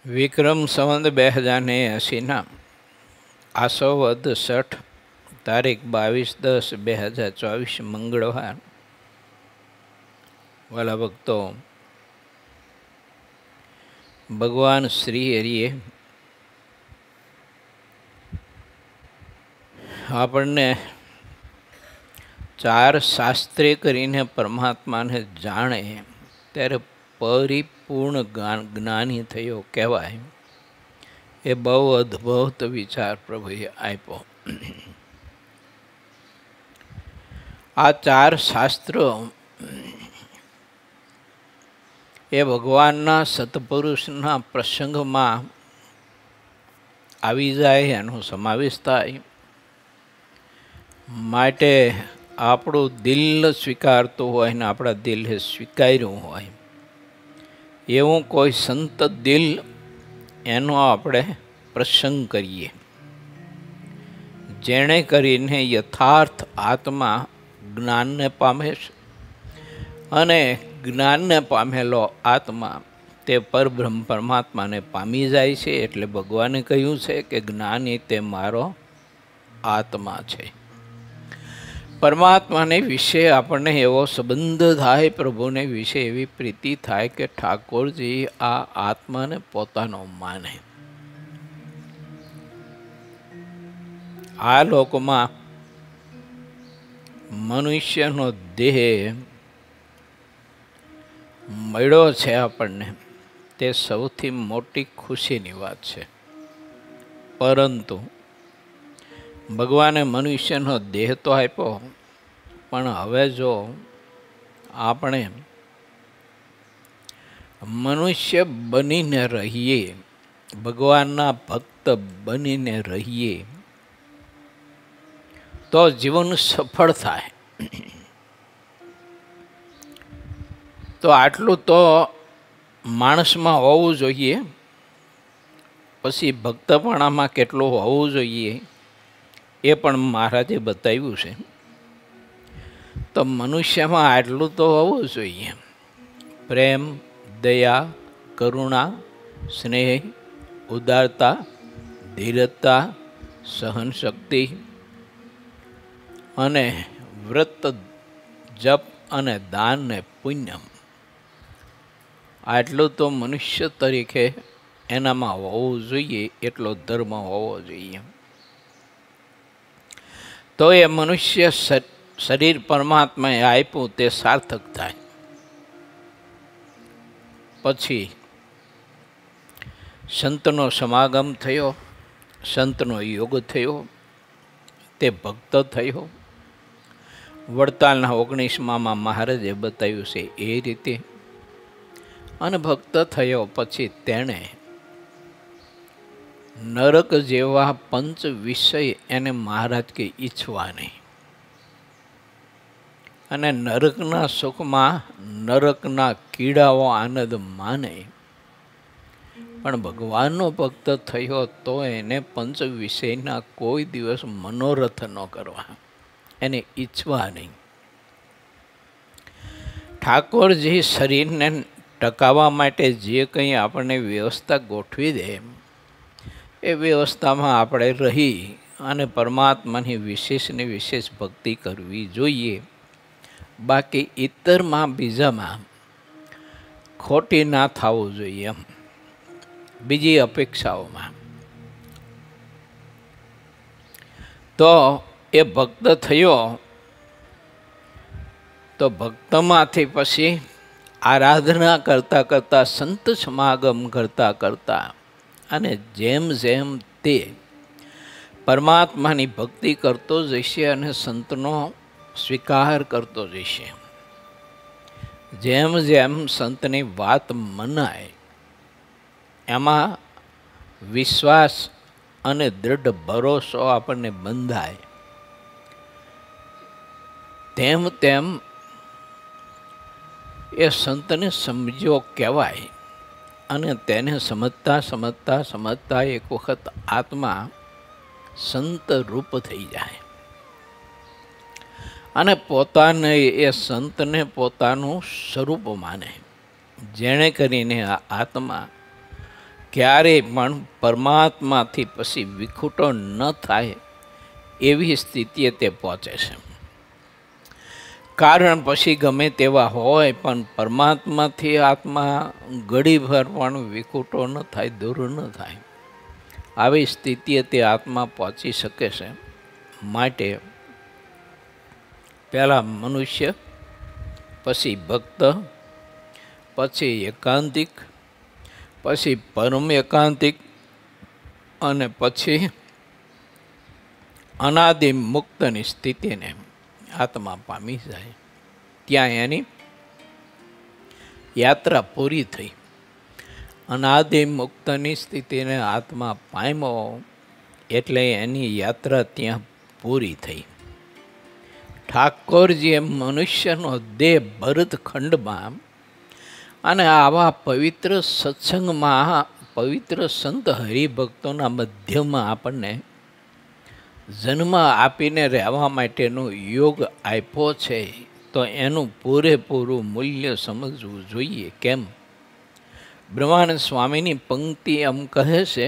વિક્રમ સંવત 2080ના આસો વદ 60 તારીખ 22/10/2024 મંગળવાર. વાલા ભક્તો, ભગવાન શ્રી હરિએ આપણને 4 શાસ્ત્રે કરીને પરમાત્માને જાણે ત્યારે પરિપૂર્ણ જ્ઞાની થયો કહેવાય. એ બહુ અદ્ભુત વિચાર પ્રભુએ આપ્યો. આ 4 શાસ્ત્રો એ ભગવાનના સત્પુરુષના પ્રસંગમાં આવી જાય, એનો સમાવેશ થાય. માટે આપણું દિલ સ્વીકારતું હોય ને આપણા દિલે સ્વીકાર્યું હોય એવું કોઈ સંત દિલ, એનો આપણે પ્રસંગ કરીએ. જેણે કરીને યથાર્થ આત્મા જ્ઞાનને પામે છે અને જ્ઞાનને પામેલો આત્મા તે પરબ્રહ્મ પરમાત્માને પામી જાય છે. એટલે ભગવાને કહ્યું છે કે જ્ઞાની તે મારો આત્મા છે. પરમાત્માને વિશે આપણને એવો સંબંધ થાય, પ્રભુને વિશે એવી પ્રીતિ થાય કે ઠાકોરજી આ આત્માને પોતાનો માને. આ લોકમાં મનુષ્યનો દેહ મળ્યો છે આપણને, તે સૌથી મોટી ખુશીની વાત છે. પરંતુ ભગવાને મનુષ્યનો દેહ તો આપ્યો, પણ હવે જો આપણે મનુષ્ય બનીને રહીએ, ભગવાનના ભક્ત બનીને રહીએ, તો જીવન સફળ થાય. તો આટલું તો માણસમાં હોવું જોઈએ. પછી ભક્તપણામાં કેટલું હોવું જોઈએ એ પણ મહારાજે બતાવ્યું છે. તો મનુષ્યમાં આટલું તો હોવું જોઈએ: પ્રેમ, દયા, કરુણા, સ્નેહ, ઉદારતા, ધીરજતા, સહનશક્તિ અને વ્રત, જપ અને દાન ને પુણ્ય. આટલું તો મનુષ્ય તરીકે એનામાં હોવું જોઈએ, એટલો ધર્મ હોવો જોઈએ. તો એ મનુષ્ય શરીર પરમાત્માએ આપ્યું તે સાર્થક થાય. પછી સંતનો સમાગમ થયો, સંતનો યોગ થયો, તે ભક્ત થયો. વડતાલના 19માં મહારાજે બતાવ્યું છે એ રીતે. અને ભક્ત થયો પછી તેણે નરક જેવા પંચ વિષય એને મહારાજ કે ઈચ્છવા નહીં. અને નરકના સુખમાં નરકના કીડાઓ આનંદ માને. પણ ભગવાનનો ભક્ત થયો તો એને પંચ વિષયના કોઈ દિવસ મનોરથ ન કરવા, એને ઈચ્છવા નહીં. ઠાકોરજી શરીરને ટકાવવા માટે જે કંઈ આપણને વ્યવસ્થા ગોઠવી દે, એ વ્યવસ્થામાં આપણે રહી અને પરમાત્માની વિશેષને વિશેષ ભક્તિ કરવી જોઈએ. બાકી ઇતરમાં બીજામાં ખોટી ના થવું જોઈએ, એમ બીજી અપેક્ષાઓમાં. તો એ ભક્ત થયો, તો ભક્તમાંથી પછી આરાધના કરતાં કરતાં, સંત સમાગમ કરતાં કરતાં અને જેમ જેમ તે પરમાત્માની ભક્તિ કરતો જશે અને સંતનો સ્વીકાર કરતો જશે, જેમ જેમ સંતની વાત મનાય, એમાં વિશ્વાસ અને દૃઢ ભરોસો આપણને બંધાય, તેમ તેમ એ સંતને સમજ્યો કહેવાય. અને તેને સમજતા સમજતા સમજતા એક વખત આત્મા સંત રૂપ થઈ જાય અને પોતાને એ સંતને પોતાનું સ્વરૂપ માને. જેણે કરીને આ આત્મા ક્યારેય પણ પરમાત્માથી પછી વિખૂટો ન થાય એવી સ્થિતિએ તે પહોંચે છે. કારણ પછી ગમે તેવા હોય પણ પરમાત્માથી આત્મા ઘડીભર પણ વિખૂટો ન થાય, દૂર ન થાય, આવી સ્થિતિએ તે આત્મા પહોંચી શકે છે. માટે પહેલાં મનુષ્ય, પછી ભક્ત, પછી એકાંતિક, પછી પરમ એકાંતિક અને પછી અનાદિ મુક્તની સ્થિતિને આત્મા પામી જાય. ત્યાં એની યાત્રા પૂરી થઈ. અનાદિ મુક્તની સ્થિતિને આત્મા પામ્યો એટલે એની યાત્રા ત્યાં પૂરી થઈ. ઠાકોરજીએ મનુષ્યનો દેહ ભરતખંડમાં અને આવા પવિત્ર સત્સંગમાં, પવિત્ર સંત હરિભક્તોના મધ્યમાં આપણને જન્મ આપીને રહેવા માટેનો યોગ આપ્યો છે. તો એનું પૂરેપૂરું મૂલ્ય સમજવું જોઈએ. કેમ? બ્રહ્માનંદ સ્વામીની પંક્તિ એમ કહે છે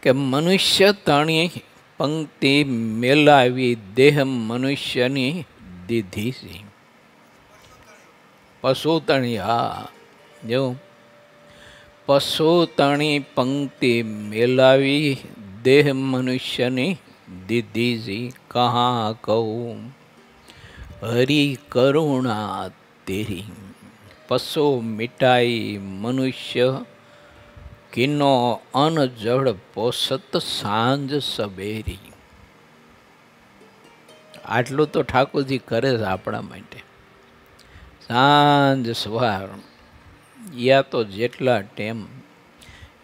કે મનુષ્ય તણી પંક્તિ મેલાવી દેહ મનુષ્યની દીધી છે. પશુ તણી, હા જો પશુ તણી પંક્તિ મેલાવી દેહ મનુષ્યની દીધી જી. કહા કહું હરી કરુણા તેરી, પશુ મિટાઈ મનુષ્ય કિનો અન જળ પોષત સાંજ સવેરી. આટલું તો ઠાકોરજી કરે છે આપણા માટે. સાંજ સવાર યા તો જેટલા ટેમ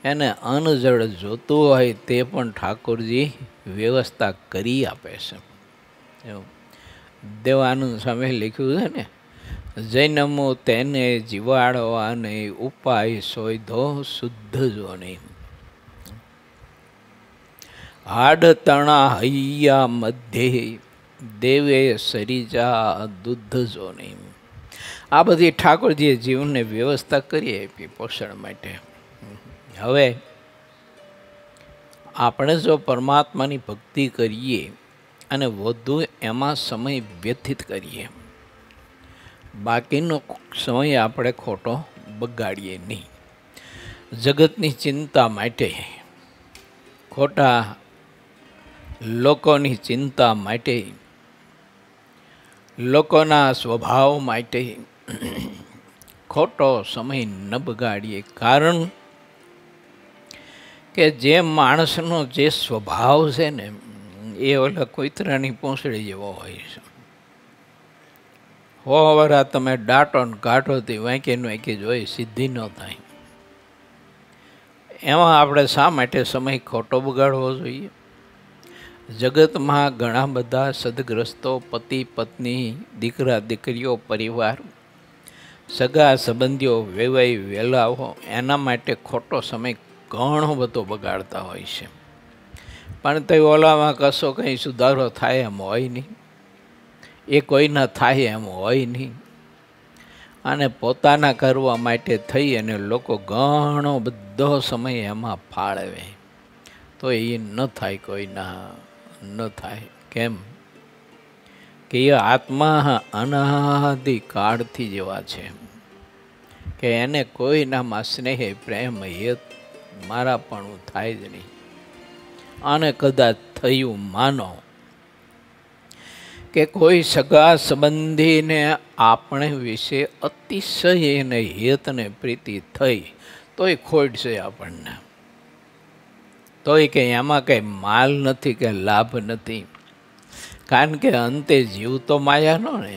એને અન્ન જળ જોતું હોય તે પણ ઠાકોરજી વ્યવસ્થા કરી આપે છે. દેવાનંદ સ્વામી લખ્યું છે ને, જૈનમો તેને જીવાડવાને ઉપાય સોયધો શુદ્ધ જો નહીં. હાડ તણા હૈયા મધ્યે દેવે સરીજા દુદ્ધ જો નહીં. આ બધી ઠાકોરજીએ જીવનને વ્યવસ્થા કરી આપી પોષણ માટે. હવે આપણે જો પરમાત્માની ભક્તિ કરીએ અને વધુ એમાં સમય વ્યતીત કરીએ, બાકીનો સમય આપણે ખોટો બગાડીએ નહીં. જગતની ચિંતા માટે, ખોટા લોકોની ચિંતા માટે, લોકોના સ્વભાવ માટે ખોટો સમય ન બગાડીએ. કારણ કે જે માણસનો જે સ્વભાવ છે ને એ ઓલા કૂતરાની પૂંછડી જેવો હોય છે. હોવરા તમે દાંટો ને કાઢો તે વાંકી વાંકી જોઈ સિદ્ધિ ન થાય. એમાં આપણે શા માટે સમય ખોટો બગાડવો જોઈએ? જગતમાં ઘણા બધા સદગ્રસ્તો, પતિ પત્ની, દીકરા દીકરીઓ, પરિવાર, સગા સંબંધીઓ, વેવાઈ વેલાઓ એના માટે ખોટો સમય ઘણો બધો બગાડતા હોય છે. પણ તે ઓલામાં કશો કંઈ સુધારો થાય એમ હોય નહીં, એ કોઈના થાય એમ હોય નહીં. અને પોતાના કરવા માટે થઈ અને લોકો ઘણો બધો સમય એમાં ફાળવે તો એ ન થાય, કોઈના ન થાય. કેમ કે એ આત્મા અનાદિ કાળથી જેવા છે કે એને કોઈનામાં સ્નેહ, પ્રેમ, હેત, મારા પણ થાય જ નહીં. અને કદાચ થયું માનો કે કોઈ સગા સંબંધીને આપણે વિશે અતિશય એને હેત ને પ્રીતિ થઈ તોય ખોટ છે આપણને, તોય કે એમાં કંઈ માલ નથી કે લાભ નથી. કારણ કે અંતે જીવ તો માયાનો ને,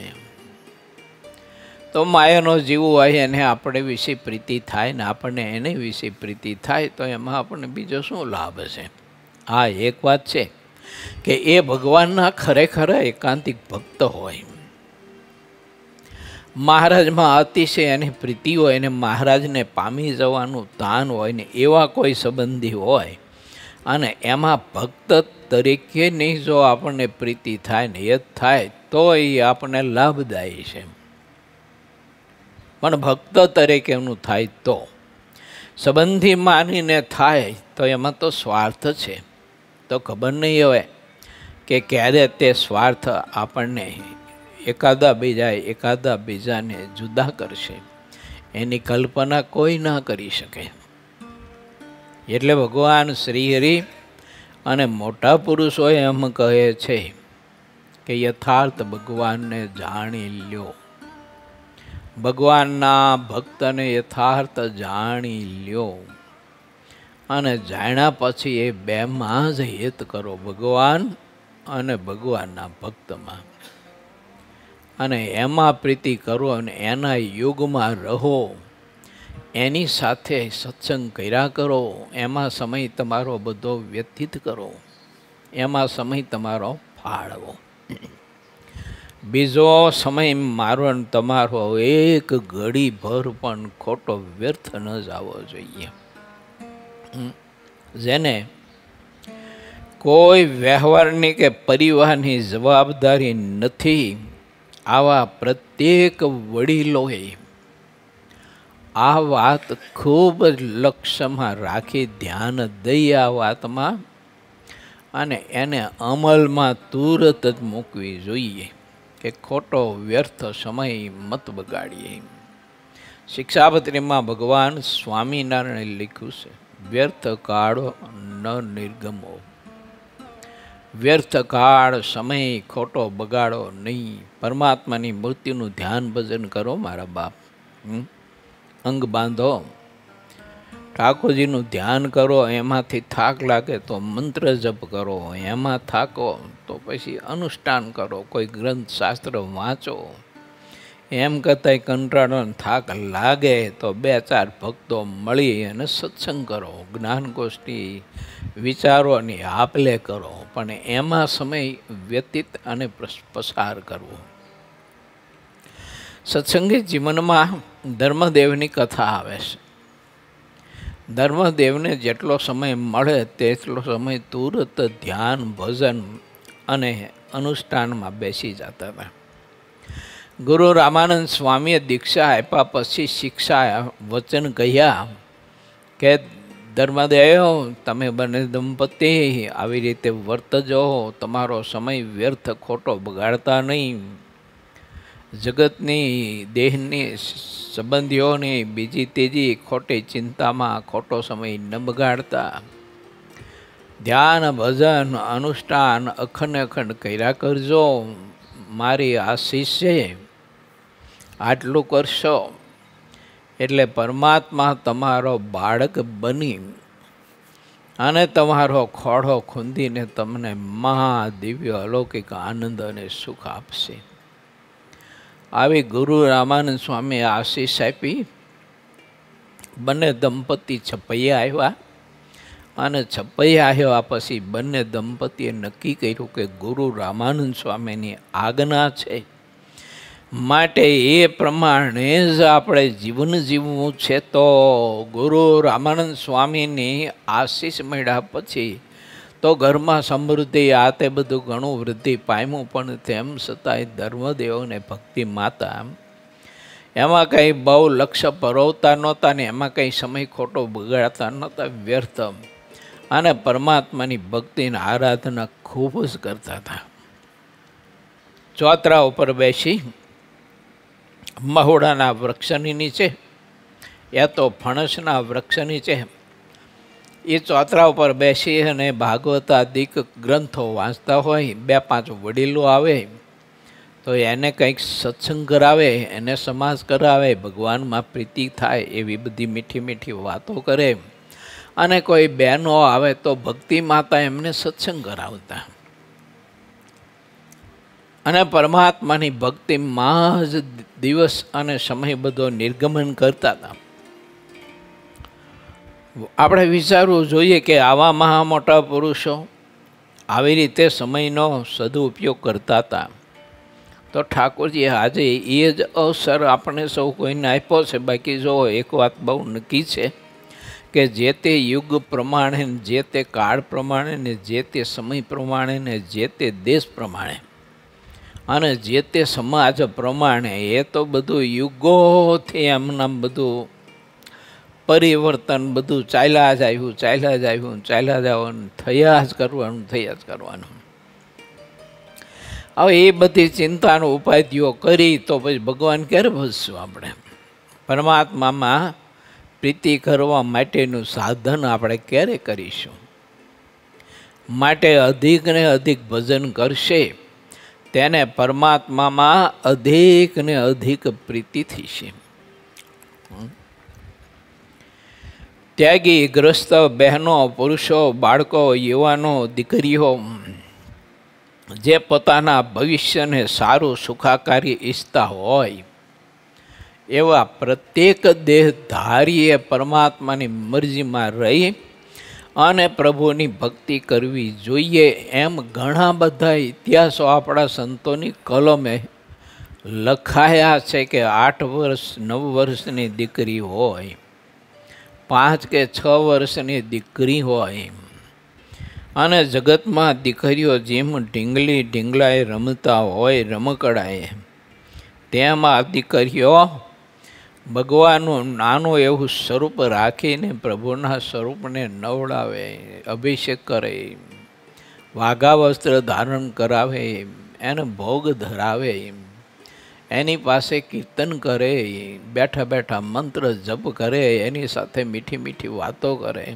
તો માયાનો જીવ હોય એને આપણે વિશે પ્રીતિ થાય ને આપણને એને વિશે પ્રીતિ થાય તો એમાં આપણને બીજો શું લાભ છે? હા, એક વાત છે કે એ ભગવાનના ખરેખર એકાંતિક ભક્ત હોય, મહારાજમાં અતિશય એની પ્રીતિ હોય ને મહારાજને પામી જવાનું તાન હોય ને એવા કોઈ સંબંધી હોય અને એમાં ભક્ત તરીકેની જો આપણને પ્રીતિ થાય ને યદ થાય તો એ આપણને લાભદાયી છે. પણ ભક્ત તરીકેનું થાય તો સંબંધી માનીને થાય તો એમાં તો સ્વાર્થ છે. તો ખબર નહીં હોય કે ક્યારે તે સ્વાર્થ આપણને એકાદા બીજાને જુદા કરશે, એની કલ્પના કોઈ ના કરી શકે. એટલે ભગવાન શ્રીહરિ અને મોટા પુરુષો એમ કહે છે કે યથાર્થ ભગવાનને જાણી લ્યો. ભગવાનના ભક્તને યથાર્થ જાણી લ્યો અને જાણ્યા પછી એ બેમાં જ હિત કરો, ભગવાન અને ભગવાનના ભક્તમાં, અને એમાં પ્રીતિ કરો અને એના યુગમાં રહો. એની સાથે સત્સંગ કર્યા કરો, એમાં સમય તમારો બધો વ્યતીત કરો, એમાં સમય તમારો ફાળવો. બીજો સમય મારો ને તમારો એક ઘડી ભર પણ ખોટો વ્યર્થ ન જવો જોઈએ. જેને કોઈ વ્યવહારની કે પરિવારની જવાબદારી નથી, આવા પ્રત્યેક વડીલોએ આ વાત ખૂબ જ લક્ષ્યમાં રાખી ધ્યાન દઈ આ વાતમાં અને એને અમલમાં તુરત જ મૂકવી જોઈએ કે ખોટો વ્યર્થ સમય મત બગાડીએ. શિક્ષાપત્રીમાં ભગવાન સ્વામિનારાયણે લખ્યું છે, વ્યર્થ કાળ ન નિર્ગમો. વ્યર્થ કાળ સમય ખોટો બગાડો નહીં. પરમાત્માની મૂર્તિનું ધ્યાન ભજન કરો મારા બાપ. અંગ બાંધો, ઠાકોરજીનું ધ્યાન કરો. એમાંથી થાક લાગે તો મંત્ર જપ કરો, એમાં થાકો તો પછી અનુષ્ઠાન કરો, કોઈ ગ્રંથ શાસ્ત્ર વાંચો. એમ કરતાં કંટાળો થાક લાગે તો 2-4 ભક્તો મળી અને સત્સંગ કરો, જ્ઞાન ગોષ્ઠી વિચારોની આપલે કરો, પણ એમાં સમય વ્યતીત અને પસાર કરવો. સત્સંગી જીવનમાં ધર્મદેવની કથા આવે છે. ધર્મદેવને જેટલો સમય મળે તેટલો સમય તુરત ધ્યાન ભજન અને અનુષ્ઠાનમાં બેસી જતા હતા. ગુરુ રામાનંદ સ્વામીએ દીક્ષા આપ્યા પછી શિક્ષા વચન કહ્યા કે ધર્મદેવ, તમે બંને દંપતી આવી રીતે વર્તજો, તમારો સમય વ્યર્થ ખોટો બગાડતા નહીં, જગતની દેહની સંબંધીઓની બીજી ત્રીજી ખોટી ચિંતામાં ખોટો સમય ન બગાડતા, ધ્યાન ભજન અનુષ્ઠાન અખંડ કર્યા કરજો. મારી આશીષ છે, આટલું કરશો એટલે પરમાત્મા તમારો બાળક બની અને તમારો ખોળો ખૂંદીને તમને મહાદિવ્ય અલૌકિક આનંદ અને સુખ આપશે. આવી ગુરુ રામાનંદ સ્વામીએ આશીષ આપી. બંને દંપતી છપૈયા આવ્યા અને છપૈયા આવ્યા પછી બંને દંપતીએ નક્કી કર્યું કે ગુરુ રામાનંદ સ્વામીની આજ્ઞા છે માટે એ પ્રમાણે જ આપણે જીવન જીવવું છે. તો ગુરુ રામાનંદ સ્વામીની આશીષ મળ્યા પછી તો ઘરમાં સમૃદ્ધિ આ તે બધું ઘણું વૃદ્ધિ પામ્યું, પણ તેમ છતાંય ધર્મદેવને ભક્તિ માતા એમાં કંઈ બહુ લક્ષ્ય પરોવતા નહોતા ને એમાં કંઈ સમય ખોટો બગાડતા નહોતા, વ્યર્થ અને પરમાત્માની ભક્તિની આરાધના ખૂબ જ કરતા હતા. ચોતરા ઉપર બેસી મહુડાના વૃક્ષની નીચે યા તો ફણસના વૃક્ષ નીચે એ ચોતરા ઉપર બેસી અને ભાગવતાદિક ગ્રંથો વાંચતા હોય. 2-5 વડીલો આવે તો એને કંઈક સત્સંગ કરાવે, એને સમાજ કરાવે, ભગવાનમાં પ્રીતિ થાય એવી બધી મીઠી મીઠી વાતો કરે. અને કોઈ બહેનો આવે તો ભક્તિ માતા એમને સત્સંગ કરાવતા અને પરમાત્માની ભક્તિમાં જ દિવસ અને સમય બધો નિર્ગમન કરતા હતા. આપણે વિચારવું જોઈએ કે આવા મહા મોટા પુરુષો આવી રીતે સમયનો સદુપયોગ કરતા હતા. તો ઠાકોરજી આજે એ જ અવસર આપણે સૌ કોઈને આપ્યો છે. બાકી જો એક વાત બહુ નક્કી છે કે જે તે યુગ પ્રમાણે, જે તે કાળ પ્રમાણે ને જે તે સમય પ્રમાણે ને જે તે દેશ પ્રમાણે અને જે તે સમાજ પ્રમાણે એ તો બધું યુગોથી એમના બધું પરિવર્તન બધું ચાલ્યા જ આવ્યું થયા જ કરવાનું. હવે એ બધી ચિંતાનો ઉપાધિઓ કરી તો પછી ભગવાન ક્યારે ભજશું આપણે? પરમાત્મામાં પ્રીતિ કરવા માટેનું સાધન આપણે ક્યારે કરીશું? માટે અધિક ને અધિક ભજન કરશે તેને પરમાત્મામાં અધિક ને અધિક પ્રીતિ થશે. ત્યાગી ગ્રસ્ત બહેનો, પુરુષો, બાળકો, યુવાનો, દીકરીઓ જે પોતાના ભવિષ્યને સારું સુખાકારી ઈચ્છતા હોય એવા પ્રત્યેક દેહધારીએ પરમાત્માની મરજીમાં રહી અને પ્રભુની ભક્તિ કરવી જોઈએ. એમ ઘણા બધા ઇતિહાસો આપણા સંતોની કલમે લખાયા છે કે 8 વર્ષ 9 વર્ષની દીકરી હોય, 5 કે 6 વર્ષની દીકરી હોય અને જગતમાં દીકરીઓ જેમ ઢીંગલાએ રમતા હોય રમકડાએ, તેમાં દીકરીઓ ભગવાનનું નાનું એવું સ્વરૂપ રાખીને પ્રભુના સ્વરૂપને નવડાવે, અભિષેક કરે, વાઘા વસ્ત્ર ધારણ કરાવે, એને ભોગ ધરાવે, એની પાસે કીર્તન કરે, બેઠા બેઠા મંત્ર જપ કરે, એની સાથે મીઠી મીઠી વાતો કરે.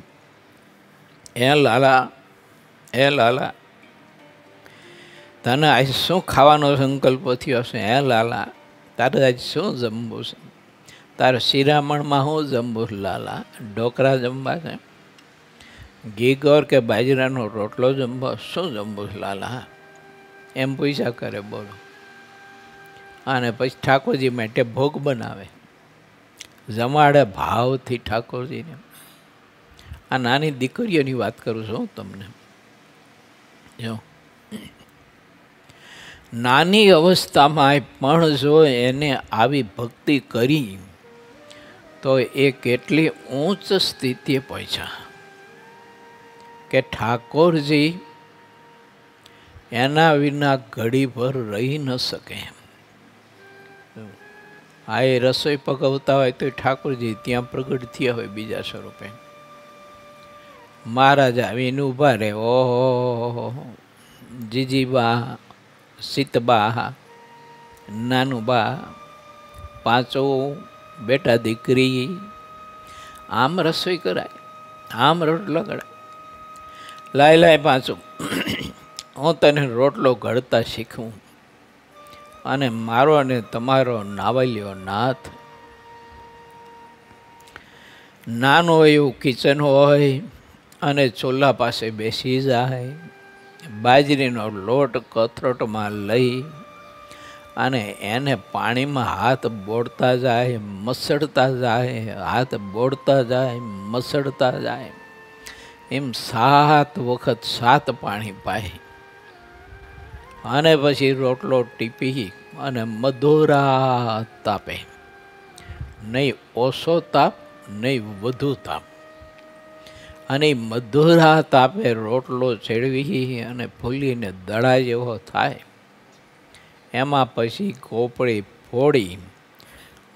એ લાલા તને આજ શું ખાવાનો સંકલ્પ થયો છે? હે લાલા તારે આજ શું જમવું છે? તારે શિરામણમાં શું જમવું? લાલા ઢોકળા જમવા છે? ઘી ગોર કે બાજરાનો રોટલો જમવો? શું જમવું લાલા? એમ પૂછ્યા કરે. બોલો. અને પછી ઠાકોરજી માટે ભોગ બનાવે, જમાડે ભાવથી ઠાકોરજીને. આ નાની દીકરીઓની વાત કરું છું તમને. જો નાની અવસ્થામાં પણ જો એને આવી ભક્તિ કરી તો એ કેટલી ઊંચ સ્થિતિએ પહોંચ્યા કે ઠાકોરજી એના વિના ઘડી ભર રહી ન શકે. આ એ રસોઈ પકવતા હોય તો ઠાકોરજી ત્યાં પ્રગટ થયા હોય બીજા સ્વરૂપે. મહારાજ આવીને ઊભા રહે. ઓહો, જીજીબા, સીતબા, નાનુબા, 5 બેટા દીકરી, આમ રસોઈ કરાય, આમ રોટલો ઘડાય. લાય 5, હું તને રોટલો ઘડતા શીખવું અને મારો અને તમારો નાવલ્યો નાથ. નાનું એવું કિચન હોય અને ચૂલા પાસે બેસી જાય, બાજરીનો લોટ કથરોટમાં લઈ અને એને પાણીમાં હાથ બોળતા જાય, મસળતા જાય, હાથ બોળતા જાય, મસળતા જાય. એમ 7 વખત 7 પાણી પાય અને પછી રોટલો ટીપી અને મધુરા તાપે. નહીં ઓછો તાપ, નહીં વધુ તાપ. અને મધુરા તાપે રોટલો ચેડવી અને ફૂલીને દડા જેવો થાય. એમાં પછી કોપળી ફોડી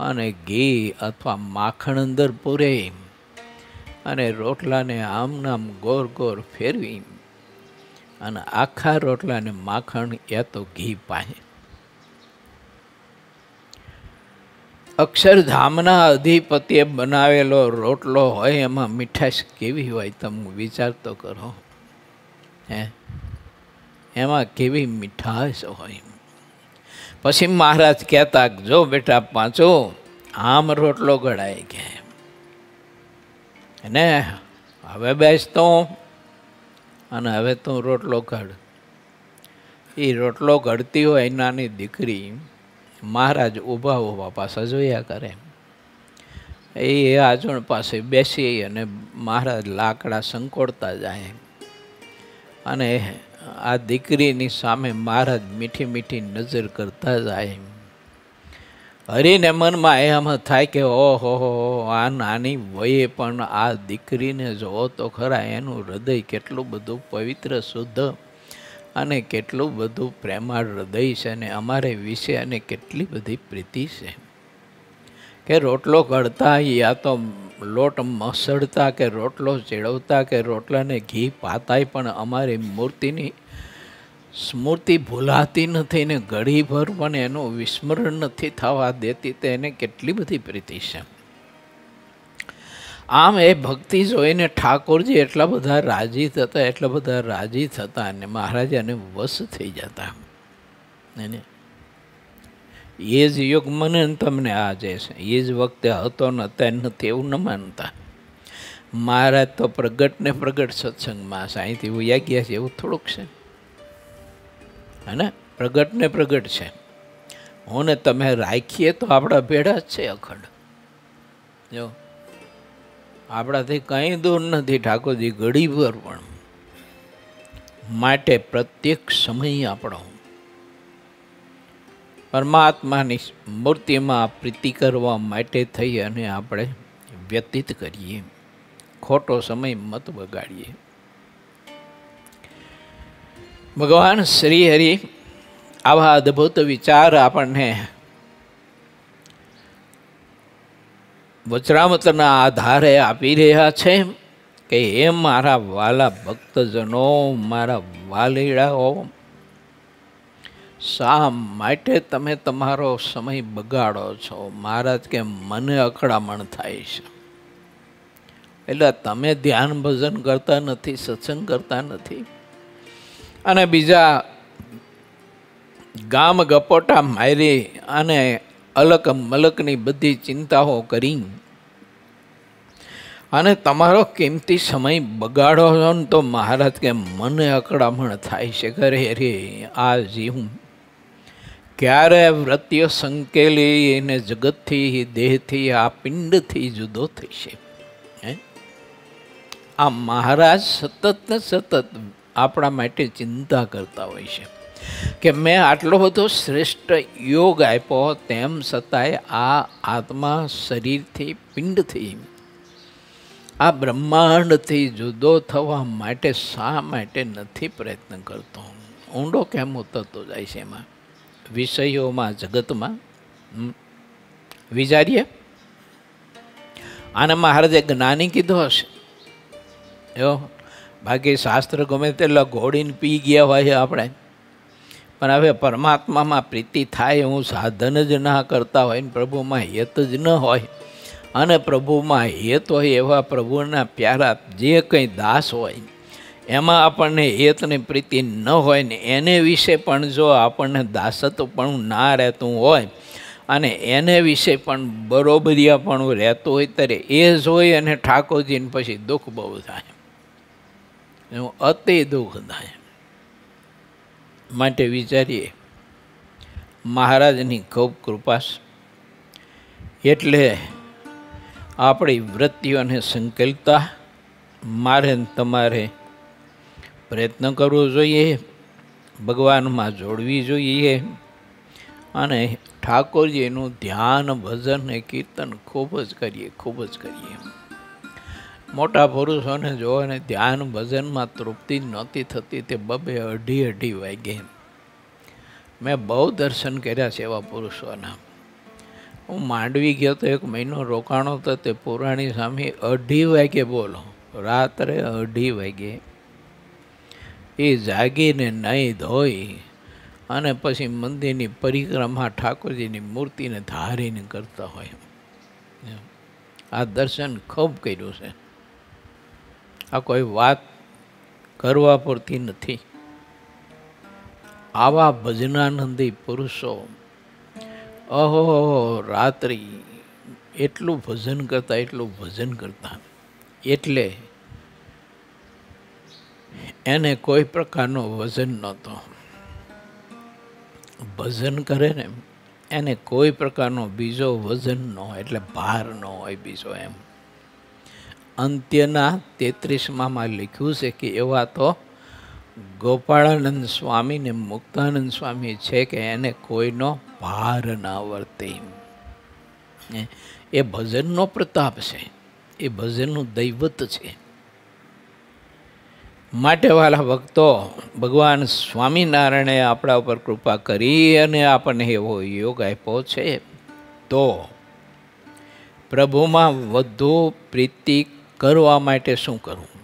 અને ઘી અથવા માખણ અંદર પૂરે અને રોટલાને આમ નામ ગોર ગોર ફેરવી અને આખા રોટલાને માખણ યા તો ઘી પાય. અક્ષરધામના અધિપતિએ બનાવેલો રોટલો હોય એમાં મીઠાશ કેવી હોય તમે વિચાર તો કરો. એમાં કેવી મીઠાશ હોય. પછી મહારાજ કહેતા, જો બેટા 5 આમ રોટલો ઘડાય કે ને હવે બેસતો અને હવે તું રોટલો ઘડ. એ રોટલો ઘડતી હોય નાની દીકરી, મહારાજ ઊભા પાછા જોયા કરે. એ આજણ પાસે બેસી અને મહારાજ લાકડા સંકોડતા જાય અને આ દીકરીની સામે મહારાજ મીઠી મીઠી નજર કરતા જાય. હરીને મનમાં એમ થાય કે ઓહો, આ નાની વયે પણ આ દીકરીને જોવો તો ખરા, એનું હૃદય કેટલું બધું પવિત્ર શુદ્ધ અને કેટલું બધું પ્રેમાળ હૃદય છે અને અમારે વિશે અને કેટલી બધી પ્રીતિ છે કે રોટલો ઘડતા યા તો લોટ મસળતા કે રોટલો ચેડવતા કે રોટલાને ઘી પાતાય પણ અમારી મૂર્તિની સ્મૃતિ ભૂલાતી નથી ને ઘડીભર પણ એનું વિસ્મરણ નથી થવા દેતી. તો એને કેટલી બધી પ્રીતિ છે. આમ એ ભક્તિ જોઈને ઠાકોરજી એટલા બધા રાજી થતા અને મહારાજાને વશ થઈ જતા. એને એ જ યુગ મને તમને આ જે છે એ જ વખતે હતો ને અત્યારે નથી એવું ન માનતા. મહારાજ તો પ્રગટ ને પ્રગટ સત્સંગમાં સાહીથી ઉયા ગયા છે એવું થોડુંક છે હે ને. પ્રગટ ને પ્રગટ છે. હું ને તમે રાખીએ તો આપણા ભેડા જ છે અખંડ. જો આપણાથી કંઈ દૂર નથી ઠાકોરજી ઘડીભર પણ. માટે પ્રત્યેક સમય આપણો પરમાત્માની મૂર્તિમાં પ્રીતિ કરવા માટે થઈ અને આપણે વ્યતીત કરીએ. ખોટો સમય મત બગાડીએ. ભગવાન શ્રી હરિ આવા અદ્ભુત વિચાર આપણને વચરામૃતના આધારે આપી રહ્યા છે કે હે મારા વાલા ભક્તજનો, મારા વાલીડાઓ, શા માટે તમે તમારો સમય બગાડો છો? મહારાજ કે મને અકળામણ થાય છે. એટલે તમે ધ્યાન ભજન કરતા નથી, સત્સંગ કરતા નથી અને બીજા ગામ ગપોટા મારી અને અલક મલકની બધી ચિંતાઓ કરી અને તમારો કિંમતી સમય બગાડો છો ને તો મહારાજ કે મને અકળામણ થાય છે. કરે રે આ જીવ ક્યારે વ્રત્ય સંકેલી એને જગતથી, દેહથી, આ પિંડથી જુદો થઈ છે. આ મહારાજ સતત ને સતત આપણા માટે ચિંતા કરતા હોય છે કે મેં આટલો બધો શ્રેષ્ઠ યોગ આપ્યો, તેમ છતાંય આ આત્મા શરીરથી, પિંડથી, આ બ્રહ્માંડથી જુદો થવા માટે શા માટે નથી પ્રયત્ન કરતો? ઊંડો કેમ ઉતરતો જાય છે એમાં, વિષયોમાં, જગતમાં? વિચારીએ. આને મહારાજે જ્ઞાની કીધો હશે એવો. બાકી શાસ્ત્ર ગમે તેટલા ઘોડીને પી ગયા હોય આપણે, પણ હવે પરમાત્મામાં પ્રીતિ થાય હું સાધન જ ના કરતા હોય ને પ્રભુમાં હેત જ ન હોય, અને પ્રભુમાં હેત હોય એવા પ્રભુના પ્યારા જે કંઈ દાસ હોય એમાં આપણને હેતની પ્રીતિ ન હોય ને એને વિશે પણ જો આપણને દાસત્વ પણ ના રહેતું હોય અને એને વિશે પણ બરોબરિયા પણ રહેતું હોય ત્યારે એ જોઈ અને ઠાકોરજીને પછી દુઃખ બહુ થાય, એવું અતિ દુઃખ થાય. માટે વિચારીએ મહારાજની ખૂબ કૃપા એટલે આપણી વૃત્તિઓને સંકેલતા મારે તમારે પ્રયત્ન કરવો જોઈએ, ભગવાનમાં જોડવી જોઈએ અને ઠાકોરજીનું ધ્યાન, ભજન ને કીર્તન ખૂબ જ કરીએ. મોટા પુરુષોને જોવો ને ધ્યાન ભજનમાં તૃપ્તિ નહોતી થતી, તે બબે અઢી વાગે. મેં બહુ દર્શન કર્યા છે એવા પુરુષોના. હું માંડવી ગયો તો 1 મહિનો રોકાણો તો તે પુરાણી સામે 2:30 વાગે, બોલો રાત્રે 2:30 વાગે એ જાગીને નાહી ધોઈ અને પછી મંદિરની પરિક્રમા ઠાકોરજીની મૂર્તિને ધારીને કરતા હોય. આ દર્શન ખૂબ કર્યું છે. આ કોઈ વાત કરવા પૂરતી નથી. આવા ભજનાનંદી પુરુષો અહો રાત્રિ એટલું ભજન કરતા એટલે એને કોઈ પ્રકારનો વજન નહોતો. ભજન કરે ને એને કોઈ પ્રકારનો બીજો વજન ન હોય, એટલે ભાર ન હોય બીજો. એમ અંત્યના 33માં લખ્યું છે કે એવા તો ગોપાળાનંદ સ્વામી ને મુક્તાનંદ સ્વામી છે કે એને કોઈનો ભાર ના વર્તે. એ ભજનનો પ્રતાપ છે, એ ભજનનું દૈવત છે. માટે વાલા ભક્તો, ભગવાન સ્વામિનારાયણે આપણા ઉપર કૃપા કરી અને આપણને એવો યોગ આપ્યો છે, તો પ્રભુમાં વધુ પ્રીતિ કરવા માટે શું કરવું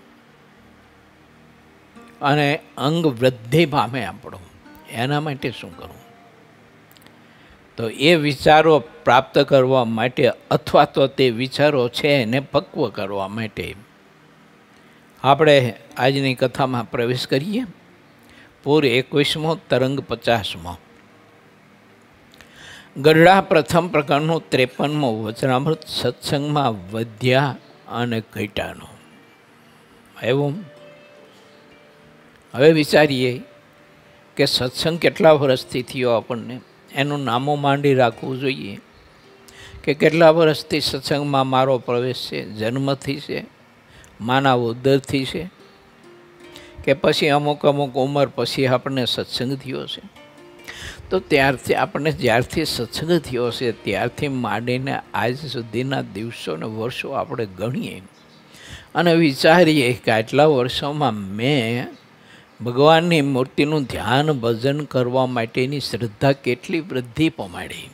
અને અંગ વૃદ્ધિ પામે આપણું એના માટે શું કરવું? તો એ વિચારો પ્રાપ્ત કરવા માટે અથવા તો તે વિચારો છે એને પક્વ કરવા માટે આપણે આજની કથામાં પ્રવેશ કરીએ. પૂર 21મો, તરંગ 50મો. ગરડા પ્રથમ પ્રકરણનું 53મો વચનામૃત સત્સંગમાં વધ્યા અને ઘટ્યાનો. એવું હવે વિચારીએ કે સત્સંગ કેટલા વર્ષથી થયો આપણને, એનું નામો માંડી રાખવું જોઈએ કે કેટલા વર્ષથી સત્સંગમાં મારો પ્રવેશ છે. જન્મથી છે, માના ઉદરથી છે, કે પછી અમુક ઉંમર પછી આપણને સત્સંગ થયો છે. તો ત્યારથી આપણને જ્યારથી સત્સંગ થયો છે ત્યારથી માંડીને આજ સુધીના દિવસો ને વર્ષો આપણે ગણીએ અને વિચારીએ કે આટલા વર્ષોમાં મેં ભગવાનની મૂર્તિનું ધ્યાન ભજન કરવા માટેની શ્રદ્ધા કેટલી વૃદ્ધિ પમાડી,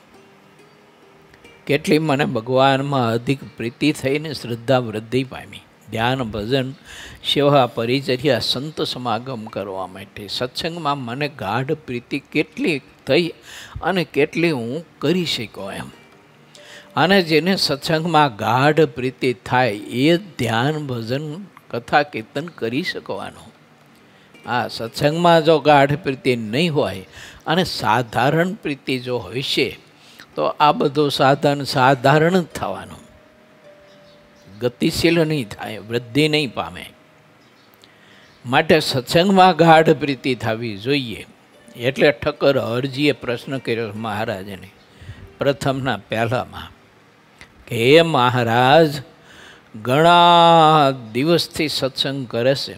કેટલી મને ભગવાનમાં અધિક પ્રીતિ થઈને શ્રદ્ધા વૃદ્ધિ પામી. ધ્યાન ભજન સેવા પરિચર્યા સંત સમાગમ કરવા માટે સત્સંગમાં મને ગાઢ પ્રીતિ કેટલી થઈ અને કેટલી હું કરી શક્યો એમ. અને જેને સત્સંગમાં ગાઢ પ્રીતિ થાય એ ધ્યાન ભજન કથા કીર્તન કરી શકવાનું. આ સત્સંગમાં જો ગાઢ પ્રીતિ નહીં હોય અને સાધારણ પ્રીતિ જો હશે તો આ બધું સાધન સાધારણ જ થવાનું, ગતિશીલ નહીં થાય, વૃદ્ધિ નહીં પામે. માટે સત્સંગમાં ગાઢ પ્રીતિ થવી જોઈએ. એટલે ઠક્કર હરજીએ પ્રશ્ન કર્યો મહારાજને પ્રથમના પહેલામાં કે હે મહારાજ, ઘણા દિવસથી સત્સંગ કરે છે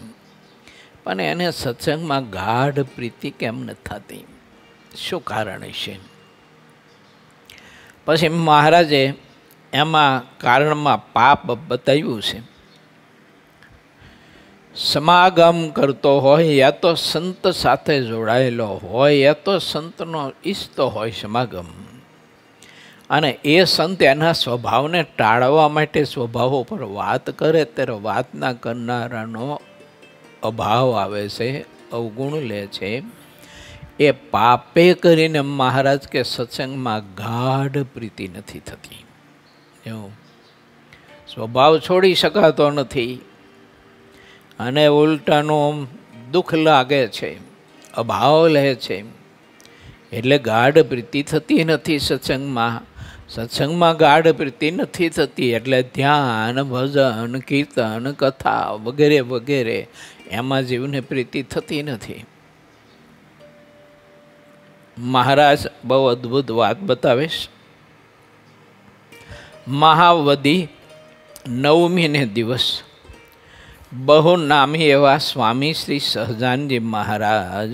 પણ એને સત્સંગમાં ગાઢ પ્રીતિ કેમ નથી થતી, શું કારણ છે? પછી મહારાજે એમાં કારણમાં પાપ બતાવ્યું છે. સમાગમ કરતો હોય યા તો સંત સાથે જોડાયેલો હોય યા તો સંતનો ઈચ્છતો હોય સમાગમ, અને એ સંત એના સ્વભાવને ટાળવા માટે સ્વભાવ ઉપર વાત કરે ત્યારે વાતના કરનારાનો અભાવ આવે છે, અવગુણ લે છે. એ પાપે કરીને મહારાજ કે સત્સંગમાં ગાઢ પ્રીતિ નથી થતી. એવું સ્વભાવ છોડી શકાતો નથી અને ઉલટાનું દુઃખ લાગે છે, અભાવ લે છે, એટલે ગાઢ પ્રીતિ થતી નથી સત્સંગમાં. સત્સંગમાં ગાઢ પ્રીતિ નથી થતી એટલે ધ્યાન ભજન કીર્તન કથા વગેરે વગેરે એમાં જીવને પ્રીતિ થતી નથી. મહારાજ બહુ અદ્ભુત વાત બતાવીશ. મહાવદી 9મીને દિવસ બહુ નામી એવા સ્વામી શ્રી સહજાનજી મહારાજ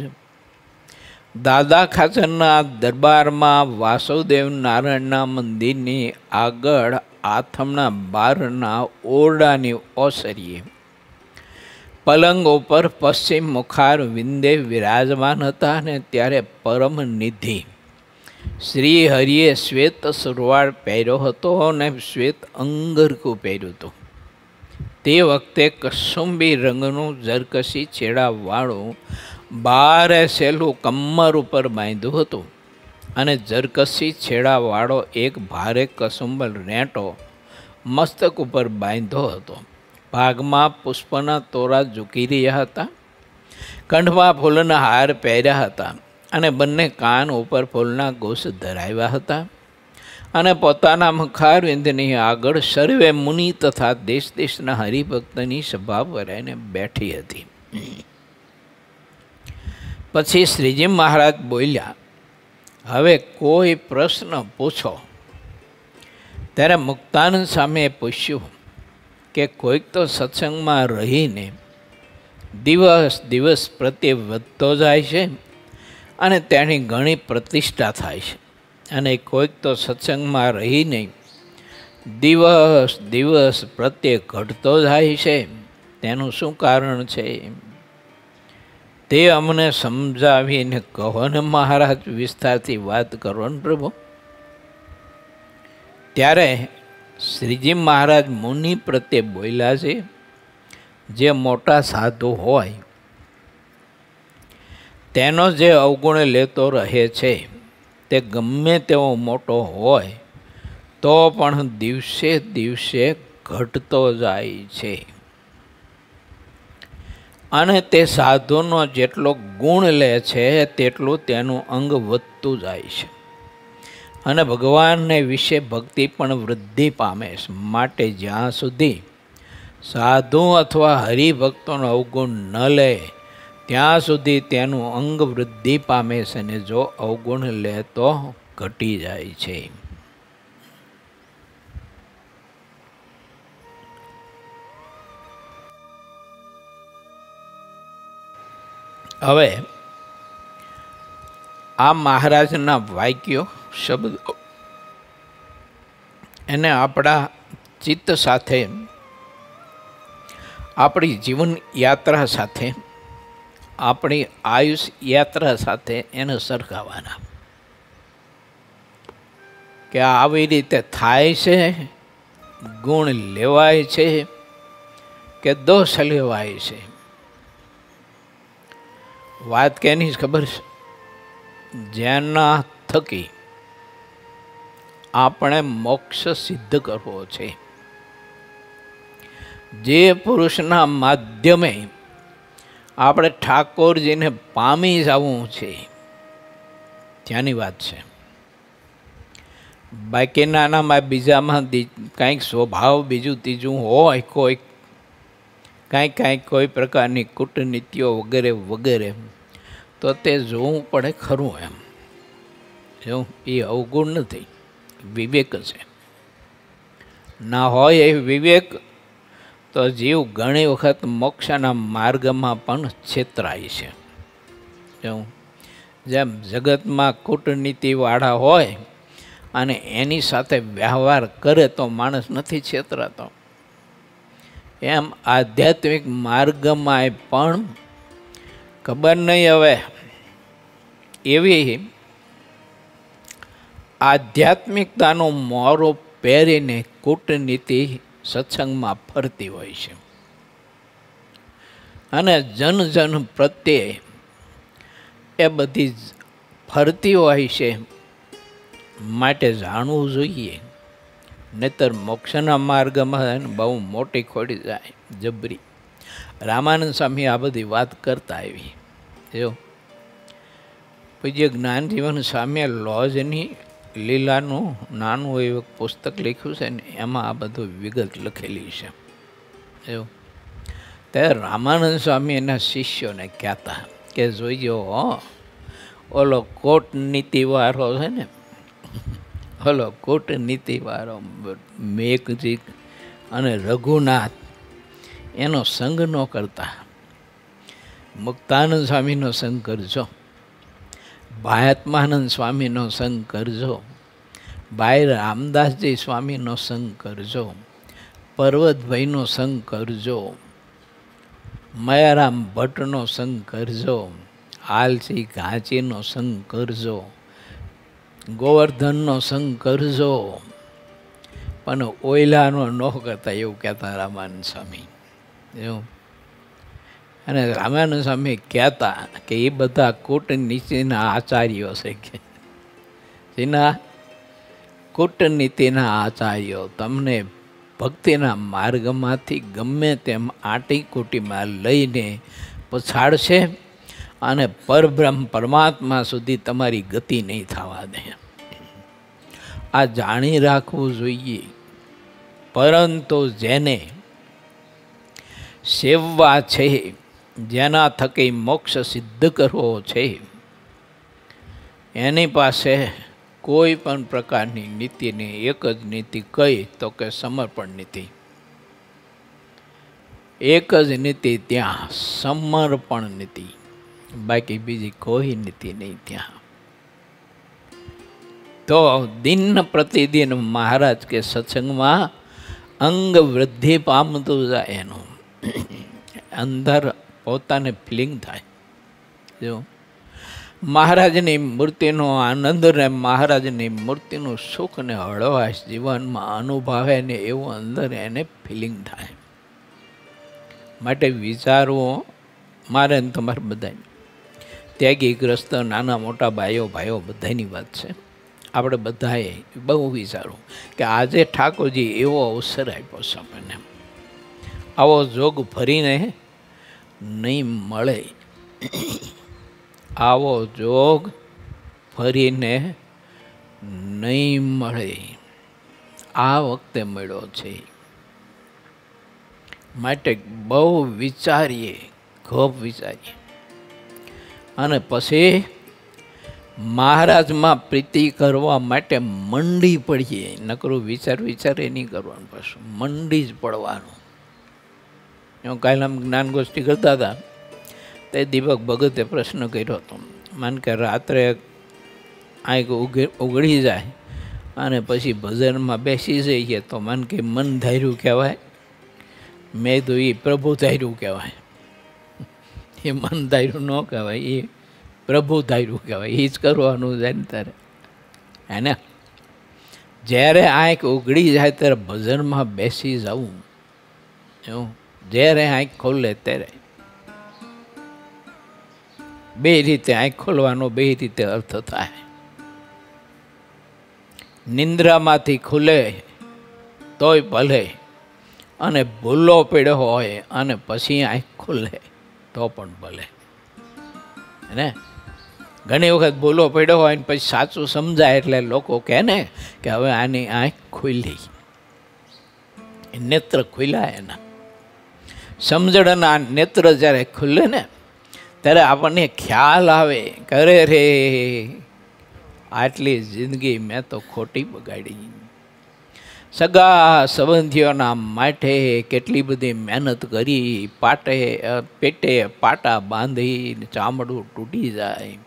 દાદા ખાચરના દરબારમાં વાસુદેવ નારાયણના મંદિરની આગળ આથમના બારના ઓરડાની ઓસરીએ પલંગ ઉપર પશ્ચિમ મુખાર વિંદે વિરાજમાન હતા. અને ત્યારે પરમ નિધિ શ્રી હરિએ શ્વેત સુરવાળ પહેર્યો હતો અને શ્વેત અંગરખું પહેર્યું હતું. તે વખતે કસુંબી રંગનું જરકસી છેડાવાળું બારે સેલું કમર ઉપર બાંધ્યું હતું અને જરકસી છેડાવાળો એક ભારે કસુંબલ રેંટો મસ્તક ઉપર બાંધ્યો હતો. ભાગમાં પુષ્પના તોરા ઝૂકી રહ્યા હતા, કંઠમાં ફૂલના હાર પહેર્યા હતા અને બંને કાન ઉપર ફૂલના ગોસ ધરાવ્યા હતા. અને પોતાના મુખારવિંદની આગળ સર્વે મુનિ તથા દેશ દેશના હરિભક્તની સભા ભરાઈને બેઠી હતી. પછી શ્રીજી મહારાજ બોલ્યા, હવે કોઈ પ્રશ્ન પૂછો. ત્યારે મુક્તાનંદ સામે પૂછ્યું કે કોઈક તો સત્સંગમાં રહીને દિવસ દિવસ પ્રત્યે વધતો જાય છે અને તેની ઘણી પ્રતિષ્ઠા થાય છે, અને કોઈક તો સત્સંગમાં રહીને દિવસ દિવસ પ્રત્યે ઘટતો જાય છે, તેનું શું કારણ છે તે અમને સમજાવીને કહો ને મહારાજ, વિસ્તારથી વાત કરો ને પ્રભુ. ત્યારે શ્રીજી મહારાજ મુનિ પ્રત્યે બોલ્યા છે, જે મોટા સાધુ હોય તેનો જે અવગુણ લેતો રહે છે તે ગમે તેવો મોટો હોય તો પણ દિવસે દિવસે ઘટતો જાય છે, અને તે સાધુનો જેટલો ગુણ લે છે તેટલું તેનું અંગ વધતું જાય છે, અને ભગવાનને વિશે ભક્તિ પણ વૃદ્ધિ પામે છે. માટે જ્યાં સુધી સાધુ અથવા હરિભક્તોનો અવગુણ ન લે ત્યાં સુધી તેનું અંગ વૃદ્ધિ પામે છે, અને જો અવગુણ લે તો ઘટી જાય છે. હવે આ મહારાજના વાક્યો શબ્દો એને આપણા ચિત્ત સાથે, આપણી જીવન યાત્રા સાથે, આપણી આયુષ યાત્રા સાથે એને સરખાવવાના કે આવી રીતે થાય છે, ગુણ લેવાય છે કે દોષ લેવાય છે. વાત કેની ખબર છે? જેના થકી આપણે મોક્ષ સિદ્ધ કરવો છે, જે પુરુષના માધ્યમે આપણે ઠાકોરજીને પામી જવું છે ત્યાંની વાત છે. બાકી નાનામાં બીજામાં કાંઈક સ્વભાવ બીજું ત્રીજું હોય, કાંઈક કોઈ પ્રકારની કૂટનીતિઓ વગેરે વગેરે, તો તે જોવું પડે ખરું. એમ એવું એ અવગુણ નથી, વિવેક છે. ના હોય એ વિવેક તો જીવ ઘણી વખત મોક્ષના માર્ગમાં પણ છેતરાય છે. એવું જેમ જગતમાં કૂટનીતિવાળા હોય અને એની સાથે વ્યવહાર કરે તો માણસ નથી છેતરાતો, એમ આધ્યાત્મિક માર્ગમાં પણ ખબર નહીં હવે એવી આધ્યાત્મિકતાનો મોરો પહેરીને કૂટનીતિ સત્સંગમાં ફરતી હોય છે, અને જન પ્રત્યે એ બધી ફરતી હોય છે. માટે જાણવું જોઈએ, નહીતર મોક્ષના માર્ગમાં બહુ મોટી ખોડી જાય જબરી. રામાનંદ સ્વામી આ બધી વાત કરતા આવી. જો પૂજ્ય જ્ઞાનજીવન સ્વામીએ લોજની લીલાનું નાનું એવું પુસ્તક લખ્યું છે ને, એમાં આ બધું વિગત લખેલી છે. એવું ત્યારે રામાનંદ સ્વામી એના શિષ્યોને કહેતા કે જોઈજો ઓલો કૂટનીતિવાળો છે ને, ઓલો કૂટનીતિવાળો મેઘજી અને રઘુનાથ એનો સંગ ન કરતા. મુક્તાનંદ સ્વામીનો સંગ કરજો, ભાયાત્માનંદ સ્વામીનો સંગ કરજો, ભાઈ રામદાસજી સ્વામીનો સંગ કરજો, પર્વતભાઈનો સંગ કરજો, મયારામ ભટ્ટનો સંગ કરજો, આલસી ઘાંચીનો સંગ કરજો, ગોવર્ધનનો સંગ કરજો, પણ ઓયલાનો ન કરતા, એવું કહેતા રામાનંદ સ્વામી. એવું અને રામાનંદ સ્વામી કહેતા કે એ બધા કૂટનીતિના આચાર્યો છે, કે જેના કૂટનીતિના આચાર્યો તમને ભક્તિના માર્ગમાંથી ગમે તેમ આંટી કૂટીમાં લઈને પછાડશે, અને પરબ્રહ્મ પરમાત્મા સુધી તમારી ગતિ નહીં થવા દે. આ જાણી રાખવું જોઈએ. પરંતુ જેને સેવવા છે, જેના થકી મોક્ષ સિદ્ધ કરવો છે, એની પાસે કોઈ પણ પ્રકારની નીતિની એક જ નીતિ કઈ તો કે સમર્પણ નીતિ. એક જ નીતિ ત્યાં, સમર્પણ નીતિ, બાકી બીજી કોઈ નીતિ નહીં ત્યાં. તો દિન પ્રતિદિન મહારાજ કે સત્સંગમાં અંગ વૃદ્ધિ પામતું જાય, એનું અંદર પોતાને ફિલિંગ થાય. જો મહારાજની મૂર્તિનો આનંદ ને મહારાજની મૂર્તિનું સુખ ને હળવાશ જીવનમાં અનુભવે ને એવું અંદર એને ફિલિંગ થાય. માટે વિચારવું મારે ને તમારે બધાને, ત્યાગી ગ્રસ્ત નાના મોટા ભાઈઓ બધાની વાત છે. આપણે બધાએ બહુ વિચારવું કે આજે ઠાકોરજી એવો અવસર આપ્યો છે આપણને, આવો જોગ ફરીને નહીં મળે, આવો જોગ ફરીને નહીં મળે, આ વખતે મળ્યો છે. માટે બહુ વિચારીએ, ખૂબ વિચારીએ અને પછી મહારાજમાં પ્રીતિ કરવા માટે મંડી પડીએ. નકરું વિચારે નહીં કરવાનું, પાછું મંડી જ પડવાનું. હું કાલે આમ જ્ઞાન ગોષ્ઠી કરતા હતા તે દીપક ભગતે પ્રશ્ન કર્યો હતો, માન કે રાત્રે આંખ ઉઘડી જાય અને પછી ભજનમાં બેસી જઈએ તો માન કે મન ધાર્યું કહેવાય? મેં તો એ પ્રભુ ધાર્યું કહેવાય. એ મન ધાર્યું ન કહેવાય, એ પ્રભુ ધાર્યું કહેવાય. એ જ કરવાનું જાય ને તારે, હે ને? જ્યારે આંખ ઉઘડી જાય ત્યારે ભજનમાં બેસી જવું, એવું. જ્યારે આંખ ખોલે ત્યારે બે રીતે આંખ ખોલવાનો બે રીતે અર્થ થાય. નિંદ્રામાંથી ખુલે તોય ભલે, અને ભૂલો પડ્યો હોય અને પછી આંખ ખુલે તો પણ ભલે, ને? ઘણી વખત ભૂલો પડ્યો હોય ને પછી સાચું સમજાય એટલે લોકો કહે ને કે હવે આની આંખ ખુલી, નેત્ર ખુલ્યા એના. સમજણના નેત્ર જ્યારે ખુલે ને ત્યારે આપણને ખ્યાલ આવે કે અરે રે આટલી જિંદગી મેં તો ખોટી બગાડી. સગા સંબંધીઓના માટે કેટલી બધી મહેનત કરી, પેટે પાટા બાંધી ચામડું તૂટી જાય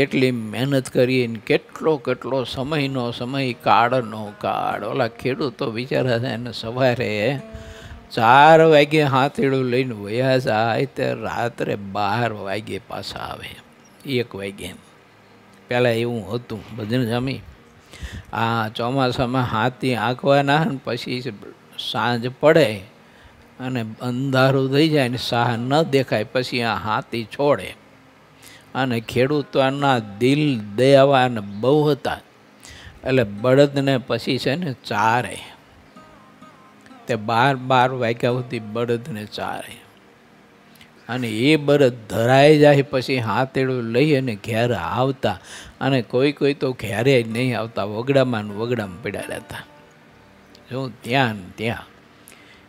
એટલી મહેનત કરીને કેટલો સમયનો સમય, કાળનો કાળ. ઓલા ખેડૂતો બિચારા છે એને સવારે 4 વાગે હાથેડું લઈને વયા જાય તે રાત્રે 12 વાગે પાછા આવે, 1 વાગે. પહેલાં એવું હતું ભજન જામી, આ ચોમાસામાં હાથી આંકવાના, પછી સાંજ પડે અને અંધારું થઈ જાય ને સાહ ન દેખાય પછી આ હાથી છોડે. અને ખેડૂતોના દિલ દયાવાન બહુ હતા એટલે બળદને પછી છે ને ચારે, તે 12 વાગ્યા સુધી બળદને ચારે. અને એ બળદ ધરાઈ જાય પછી હાથેડું લઈ અને ઘેર આવતા, અને કોઈ તો ઘેરે જ નહીં આવતા, વગડામાં પડ્યા રહેતા. જો ત્યાં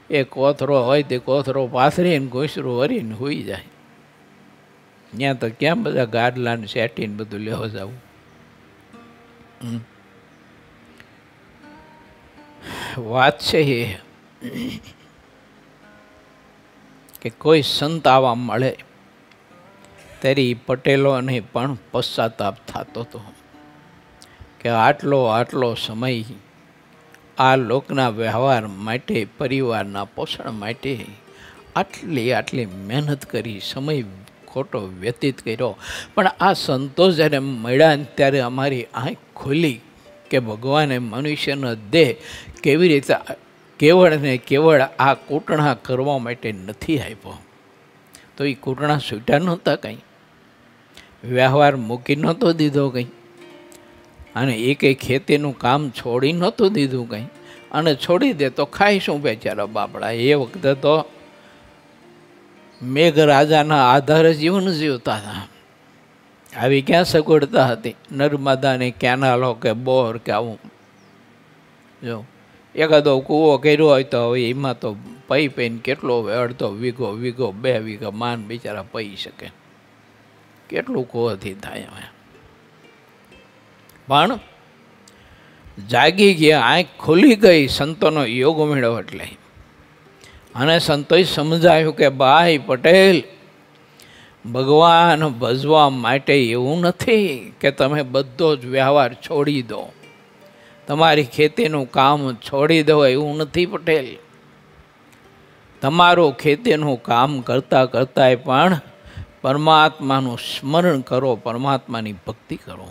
એ કોથરો હોય તે કોથરો પાથરીને ઘોસરું વરીને હોઈ જાય. ત્યાં તો ક્યાં બધા ગાડલાને શેટીને બધું લેવા જવું. વાત છે એ કે કોઈ સંત આવા મળે ત્યારે પટેલોને પણ પશ્ચાતાપ થતો હતો કે આટલો સમય આ લોકના વ્યવહાર માટે, પરિવારના પોષણ માટે આટલી મહેનત કરી, સમય ખોટો વ્યતીત કર્યો, પણ આ સંતો જ્યારે મળ્યા ત્યારે અમારી આંખ ખુલી કે ભગવાને મનુષ્યનો દેહ કેવી રીતે કેવળ ને કેવળ આ કૂટણા કરવા માટે નથી આપ્યો. તો એ કૂટણા છૂટ્યા નહોતા કંઈ, વ્યવહાર મૂકી નહોતો દીધો કંઈ, અને એ કંઈ ખેતીનું કામ છોડી નહોતું દીધું કંઈ. અને છોડી દે તો ખાઈશું બેચારા બાપડા. એ વખતે તો મેઘરાજાના આધારે જીવન જીવતા હતા. આવી ક્યાં સગવડતા હતી? નર્મદાની કેનાલો કે બોર કે આવું. જો એકાદો કૂવો કર્યો હોય તો હવે એમાં તો પૈને કેટલો અડધો વીઘો 2 વીઘા માન બિચારા પઈ શકે, કેટલું કૂવાથી થાય. હવે પણ જાગી ગયા, આંખ ખુલી ગઈ, સંતોનો યોગ મળ્યો એટલે. અને સંતોએ સમજાયું કે ભાઈ પટેલ, ભગવાન ભજવા માટે એવું નથી કે તમે બધો જ વ્યવહાર છોડી દો, તમારી ખેતીનું કામ છોડી દો, એવું નથી પટેલ. તમારું ખેતીનું કામ કરતાં પણ પરમાત્માનું સ્મરણ કરો, પરમાત્માની ભક્તિ કરો.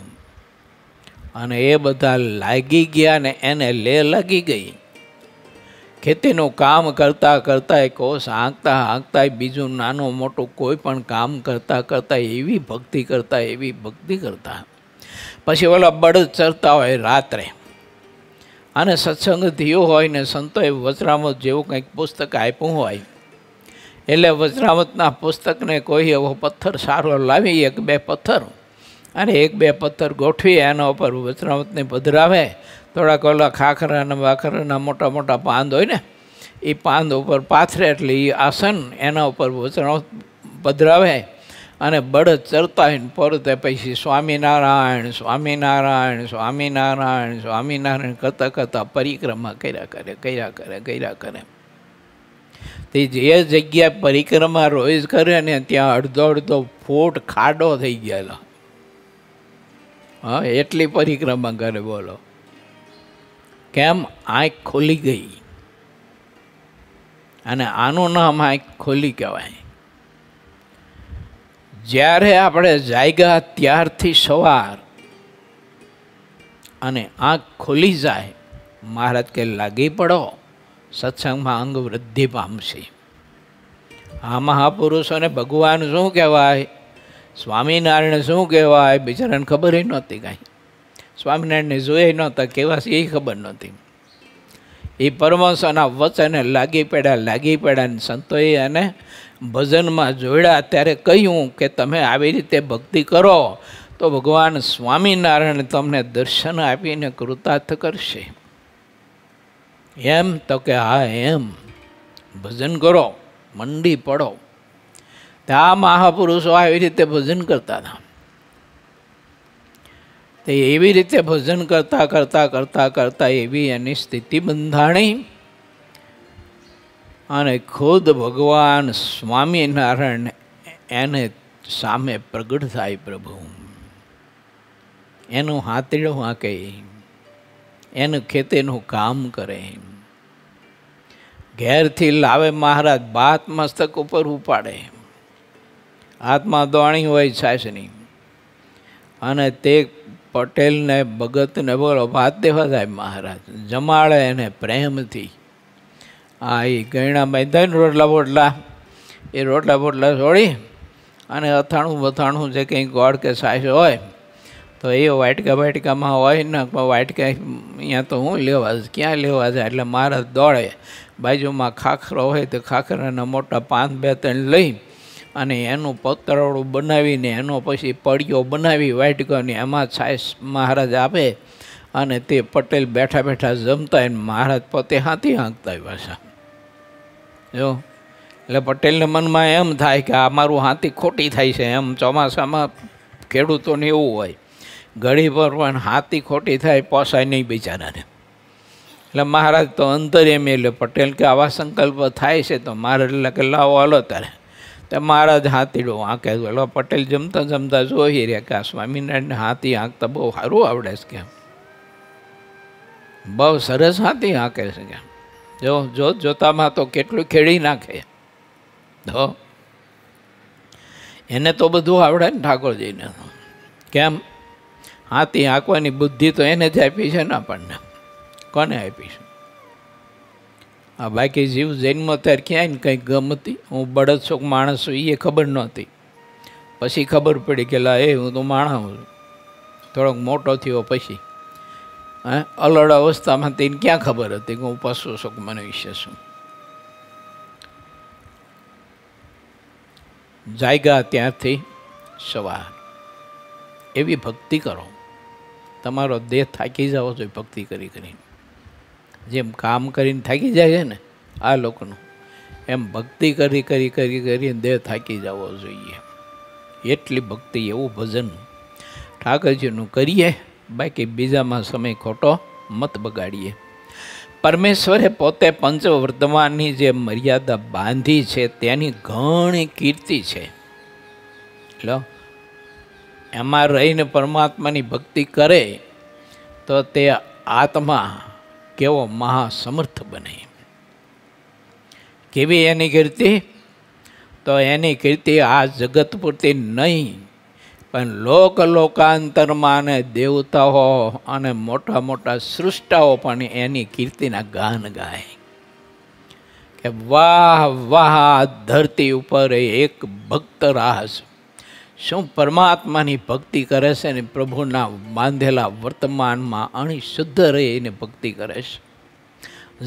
અને એ બધા લાગી ગયા ને એને લાગી ગઈ. ખેતીનું કામ કરતાં કરતાં કોષ હાંકતા હાંકતા બીજું નાનું મોટું કોઈ પણ કામ કરતાં કરતાં એવી ભક્તિ કરતા પછી ઓલા બળદ ચરતા હોય રાત્રે, અને સત્સંગ થયો હોય ને સંતોએ વચરામૃત જેવું કંઈક પુસ્તક આપ્યું હોય, એટલે વચરામૃતના પુસ્તકને કોઈ એવો પથ્થર સારો લાવી, એક બે પથ્થર, અને એક બે પથ્થર ગોઠવી એના ઉપર વચરામૃતને પધરાવે. થોડાક ઓલા ખાખરાના વાખરાના મોટા મોટા પાંદ હોય ને એ પાંદ ઉપર પાથરે, એટલે એ આસન એના ઉપર વચરામૃત પધરાવે. અને બળદ ચરતા હોય ને પોરતે પછી સ્વામિનારાયણ સ્વામિનારાયણ સ્વામિનારાયણ સ્વામિનારાયણ કરતાં કરતાં પરિક્રમા કર્યા કરે. તે જે જગ્યાએ પરિક્રમા રોજ કરે ને ત્યાં અડધો અડધો ફૂટ ખાડો થઈ ગયેલો. હા, એટલી પરિક્રમા કરે. બોલો કેમ? આંખ ખોલી ગઈ. અને આનું નામ આંખ ખોલી કહેવાય. જ્યારે આપણે જાગ્યા ત્યારથી સવાર અને આંખ ખોલી જાય, મહારાજ કે લાગી પડો, સત્સંગમાં અંગ વૃદ્ધિ પામશે. આ મહાપુરુષોને ભગવાન શું કહેવાય, સ્વામિનારાયણ શું કહેવાય, બિચારાને ખબર નહોતી કાંઈ. સ્વામિનારાયણને જોઈ નહોતા, કેવા છે એ ખબર નહોતી. એ પરમહંસોના વચને લાગી પડ્યા ને સંતોએ એને ભજનમાં જોડ્યા. ત્યારે કહ્યું કે તમે આવી રીતે ભક્તિ કરો તો ભગવાન સ્વામિનારાયણ તમને દર્શન આપીને કૃતાર્થ કરશે. એમ તો કે હા, એમ ભજન કરો, મંડી પડો. ત્યાં મહાપુરુષો આવી રીતે ભજન કરતા હતા. તે એવી રીતે ભજન કરતાં એવી એની સ્થિતિ બંધાણી, અને ખુદ ભગવાન સ્વામિનારાયણ એને સામે પ્રગટ થાય. પ્રભુ એનું હાથીડું હાંકે, એનું ખેતીનું કામ કરે, ઘેરથી લાવે મહારાજ, બાત મસ્તક ઉપર ઉપાડે, હાથમાં દોણી હોય છાશની, અને તે પટેલને ભગતને બોલો ભાત દેવા જાય મહારાજ, જમાડે એને પ્રેમથી. હા, એ ગયણા બાંધે ને રોટલા બોટલા છોડી અને અથાણું જે કંઈ ગોળ કે છાશ હોય તો એ વાટકામાં હોય ને, વાટકા અહીંયા તો હું ક્યાં લેવા જાય. એટલે મહારાજ દોડે, બાજુમાં ખાખરો હોય તો ખાખરાના મોટા 5-2-3 લઈ અને એનું પતરડું બનાવીને એનો પછી પડિયો બનાવી વાટકોની એમાં છાશ મહારાજ આપે. અને તે પટેલ બેઠા જમતા હોય, મહારાજ પોતે હાથી હાંકતા હોય પાછા. જો એટલે પટેલને મનમાં એમ થાય કે આ મારું હાથી ખોટી થાય છે. એમ ચોમાસામાં ખેડૂતોને એવું હોય, ઘડી પર પણ હાથી ખોટી થાય, પોસાય નહીં બિચારાને. એટલે મહારાજ તો અંતર્યામી, એટલે પટેલ કે આવા સંકલ્પ થાય છે તો મહારાજ એટલે કે લાવો હાલો તારે. તો મહારાજ હાથીડું હાંકે. એટલે પટેલ જમતા જોઈ રહ્યા કે આ સ્વામિનારાયણને હાથી હાંકતા બહુ સારું આવડે છે, કે બહુ સરસ હાથી હાંકે છે. કે જોતામાં તો કેટલું ખેડી નાખે. તો એને તો બધું આવડે ને ઠાકોરજીને. કેમ? હાથી હાંકવાની બુદ્ધિ તો એને જ આપી છે ને આપણને. કોને આપી છે? આ બાકી જીવ જન્મ ત્યારે ક્યાંય ને કંઈક ગમતી. હું બળદશોક માણસ છું એ ખબર નહોતી. પછી ખબર પડી કે લા હું તો માણસ છું. થોડોક મોટો થયો પછી અલડ અવસ્થામાં તેને ક્યાં ખબર હતી કે હું પશુ છું, મનુષ્ય છું. જાગ્યા ત્યાંથી સવાર એવી ભક્તિ કરો. તમારો દેહ થાકી જાવ છો ભક્તિ કરી. જેમ કામ કરીને થાકી જાય છે ને આ લોકોનું, એમ ભક્તિ કરી દેહ થાકી જવો જોઈએ. એટલી ભક્તિ, એવું ભજન ઠાકરજીનું કરીએ. બાકી બીજામાં સમય ખોટો મત બગાડીએ. પરમેશ્વરે પોતે પંચવર્તમાનની જે મર્યાદા બાંધી છે તેની ઘણી કીર્તિ છે. લો, એમાં રહીને પરમાત્માની ભક્તિ કરે તો તે આત્મા કેવો મહાસમર્થ બને. કેવી એની કીર્તિ? તો એની કીર્તિ આ જગત પૂરતી નહીં, પણ લોકાંતરમાં અને દેવતાઓ અને મોટા મોટા સૃષ્ટાઓ પણ એની કીર્તિના ગાન ગાય કે વાહ વાહ, ધરતી ઉપર એક ભક્ત રાસ શું પરમાત્માની ભક્તિ કરે છે ને પ્રભુના બાંધેલા વર્તમાનમાં અણી શુદ્ધ રહીને ભક્તિ કરે છે,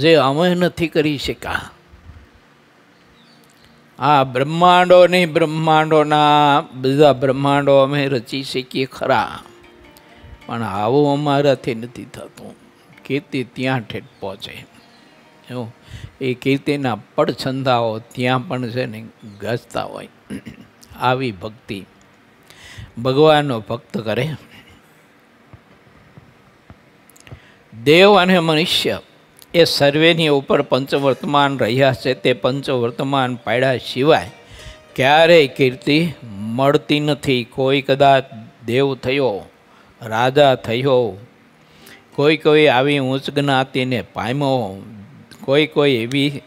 જે અમે નથી કરી શક્યા. આ બ્રહ્માંડોના બધા બ્રહ્માંડો અમે રચી શકીએ ખરા, પણ આવું અમારાથી નથી થતું. કીર્તિ ત્યાં ઠેઠ પહોંચે, એવું એ કીર્તિના પડછંદાઓ ત્યાં પણ છે ને ગાજતા હોય. આવી ભક્તિ ભગવાનનો ભક્ત કરે. દેવ અને મનુષ્ય એ સર્વેની ઉપર પંચવર્તમાન રહ્યા છે. તે પંચવર્તમાન પાડ્યા સિવાય ક્યારેય કીર્તિ મળતી નથી. કોઈ કદાચ દેવ થયો, રાજા થયો, કોઈ આવી ઉચ્ચ જ્ઞાતિને પામ્યો, કોઈ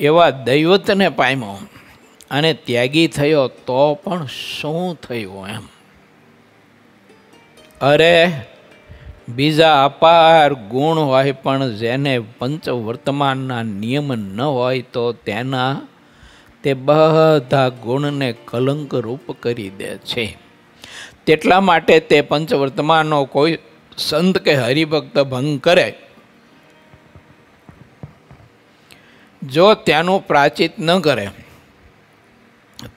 એવા દૈવતને પામ્યો અને ત્યાગી થયો તો પણ શું થયું એમ? અરે બીજા અપાર ગુણ હોય પણ જેને પંચવર્તમાનના નિયમ ન હોય તો તે બધા ગુણને કલંક રૂપ કરી દે છે. તેટલા માટે તે પંચવર્તમાનનો કોઈ સંત કે હરિભક્ત ભંગ કરે, જો ત્યાંનું પ્રાચિત ન કરે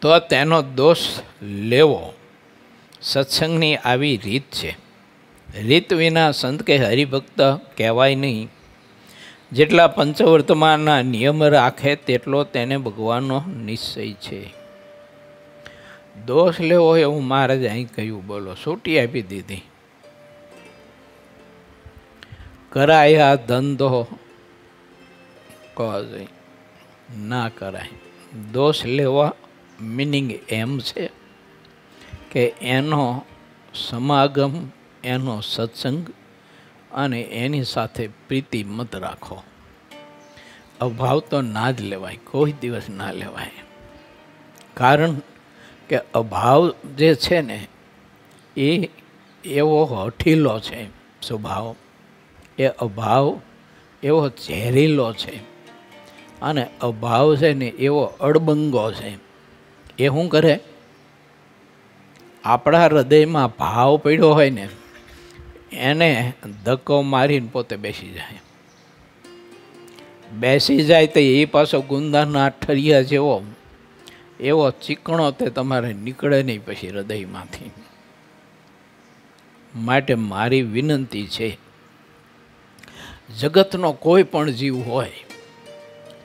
તો તેનો દોષ લેવો. સત્સંગની આવી રીત છે. રીત વિના સંત કે હરિભક્ત કહેવાય નહીં. જેટલા પંચવર્તમાનના નિયમ રાખે તેટલો તેને ભગવાનનો નિશ્ચય છે. દોષ લેવો એવું મહારાજ અહીં કહ્યું, બોલો છૂટી આપી દીધી. કરાયા ધંધો કહો ના કરાય. દોષ લેવા મિનિંગ એમ છે કે એનો સમાગમ, એનો સત્સંગ અને એની સાથે પ્રીતિ મત રાખો. અભાવ તો ના જ લેવાય, કોઈ દિવસ ના લેવાય. કારણ કે અભાવ જે છે ને એ એવો હઠીલો છે સ્વભાવ, એ અભાવ એવો ઝેરીલો છે, અને અભાવ છે ને એવો અડબંગો છે. એ શું કરે? આપણા હૃદયમાં ભાવ પડ્યો હોય ને એને ધક્કો મારીને પોતે બેસી જાય તો એ પાછો ગુંદાના ઠરિયા જેવો એવો ચીકણો તે તમારે નીકળે નહીં પછી હૃદયમાંથી. માટે મારી વિનંતી છે, જગતનો કોઈ પણ જીવ હોય,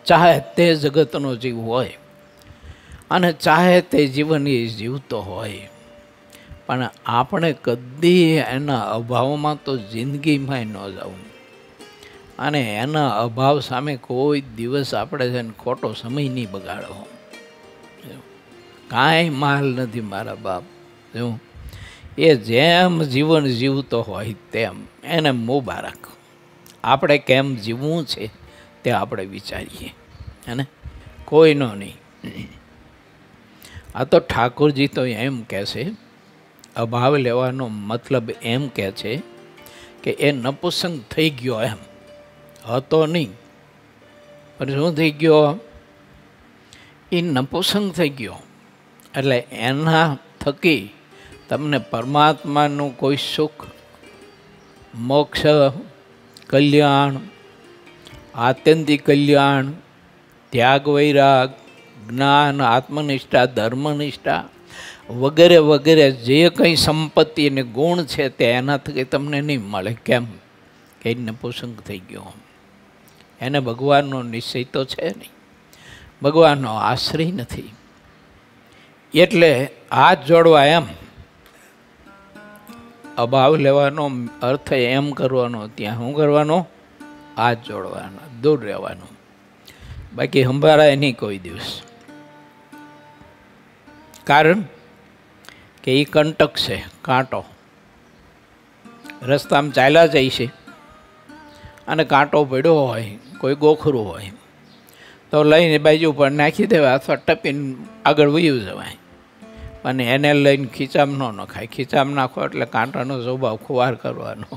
ચાહે તે જગતનો જીવ હોય અને ચાહે તે જીવન એ જીવતો હોય, પણ આપણે કદી એના અભાવમાં તો જિંદગીમાં ન જવું. અને એના અભાવ સામે કોઈ દિવસ આપણે છે ને ખોટો સમય નહીં બગાડવો. કાંઈ માલ નથી મારા બાપ. એ જેમ જીવન જીવતો હોય તેમ એને મુબારક. આપણે કેમ જીવવું છે તે આપણે વિચારીએ, અને કોઈનો નહીં. આ તો ઠાકોરજી તો એમ કહે છે, અભાવ લેવાનો મતલબ એમ કહે છે કે એ નપુસંગ થઈ ગયો, એમ હતો નહીં પણ શું થઈ ગયો? એ નપુસંગ થઈ ગયો. એટલે એના થકી તમને પરમાત્માનું કોઈ સુખ, મોક્ષ, કલ્યાણ, આત્યંતિક કલ્યાણ, ત્યાગ, વૈરાગ, જ્ઞાન, આત્મનિષ્ઠા, ધર્મનિષ્ઠા વગેરે વગેરે જે કંઈ સંપત્તિ અને ગુણ છે તે એના થકી તમને નહીં મળે. કેમ? કે નપુસંગ થઈ ગયો. એને ભગવાનનો નિશ્ચય તો છે નહીં, ભગવાનનો આશ્રય નથી. એટલે હાથ જોડવા એમ અભાવ લેવાનો અર્થ એમ કરવાનો, ત્યાં શું કરવાનો? હાથ જોડવાનો, દૂર રહેવાનું. બાકી સંભાળાય નહીં કોઈ દિવસ. કારણ કે એ કંટક છે, કાંટો. રસ્તામાં ચાલ્યા જાય છે અને કાંટો પડ્યો હોય, કોઈ ગોખરું હોય તો લઈને બાજુ પર નાખી દેવાય અથવા ટપીને આગળ વયું જવાય. અને એને લઈને ખીચામાં ન નખાય. ખીચામાં નાખો એટલે કાંટાનો સ્વભાવ ખુવાર કરવાનો,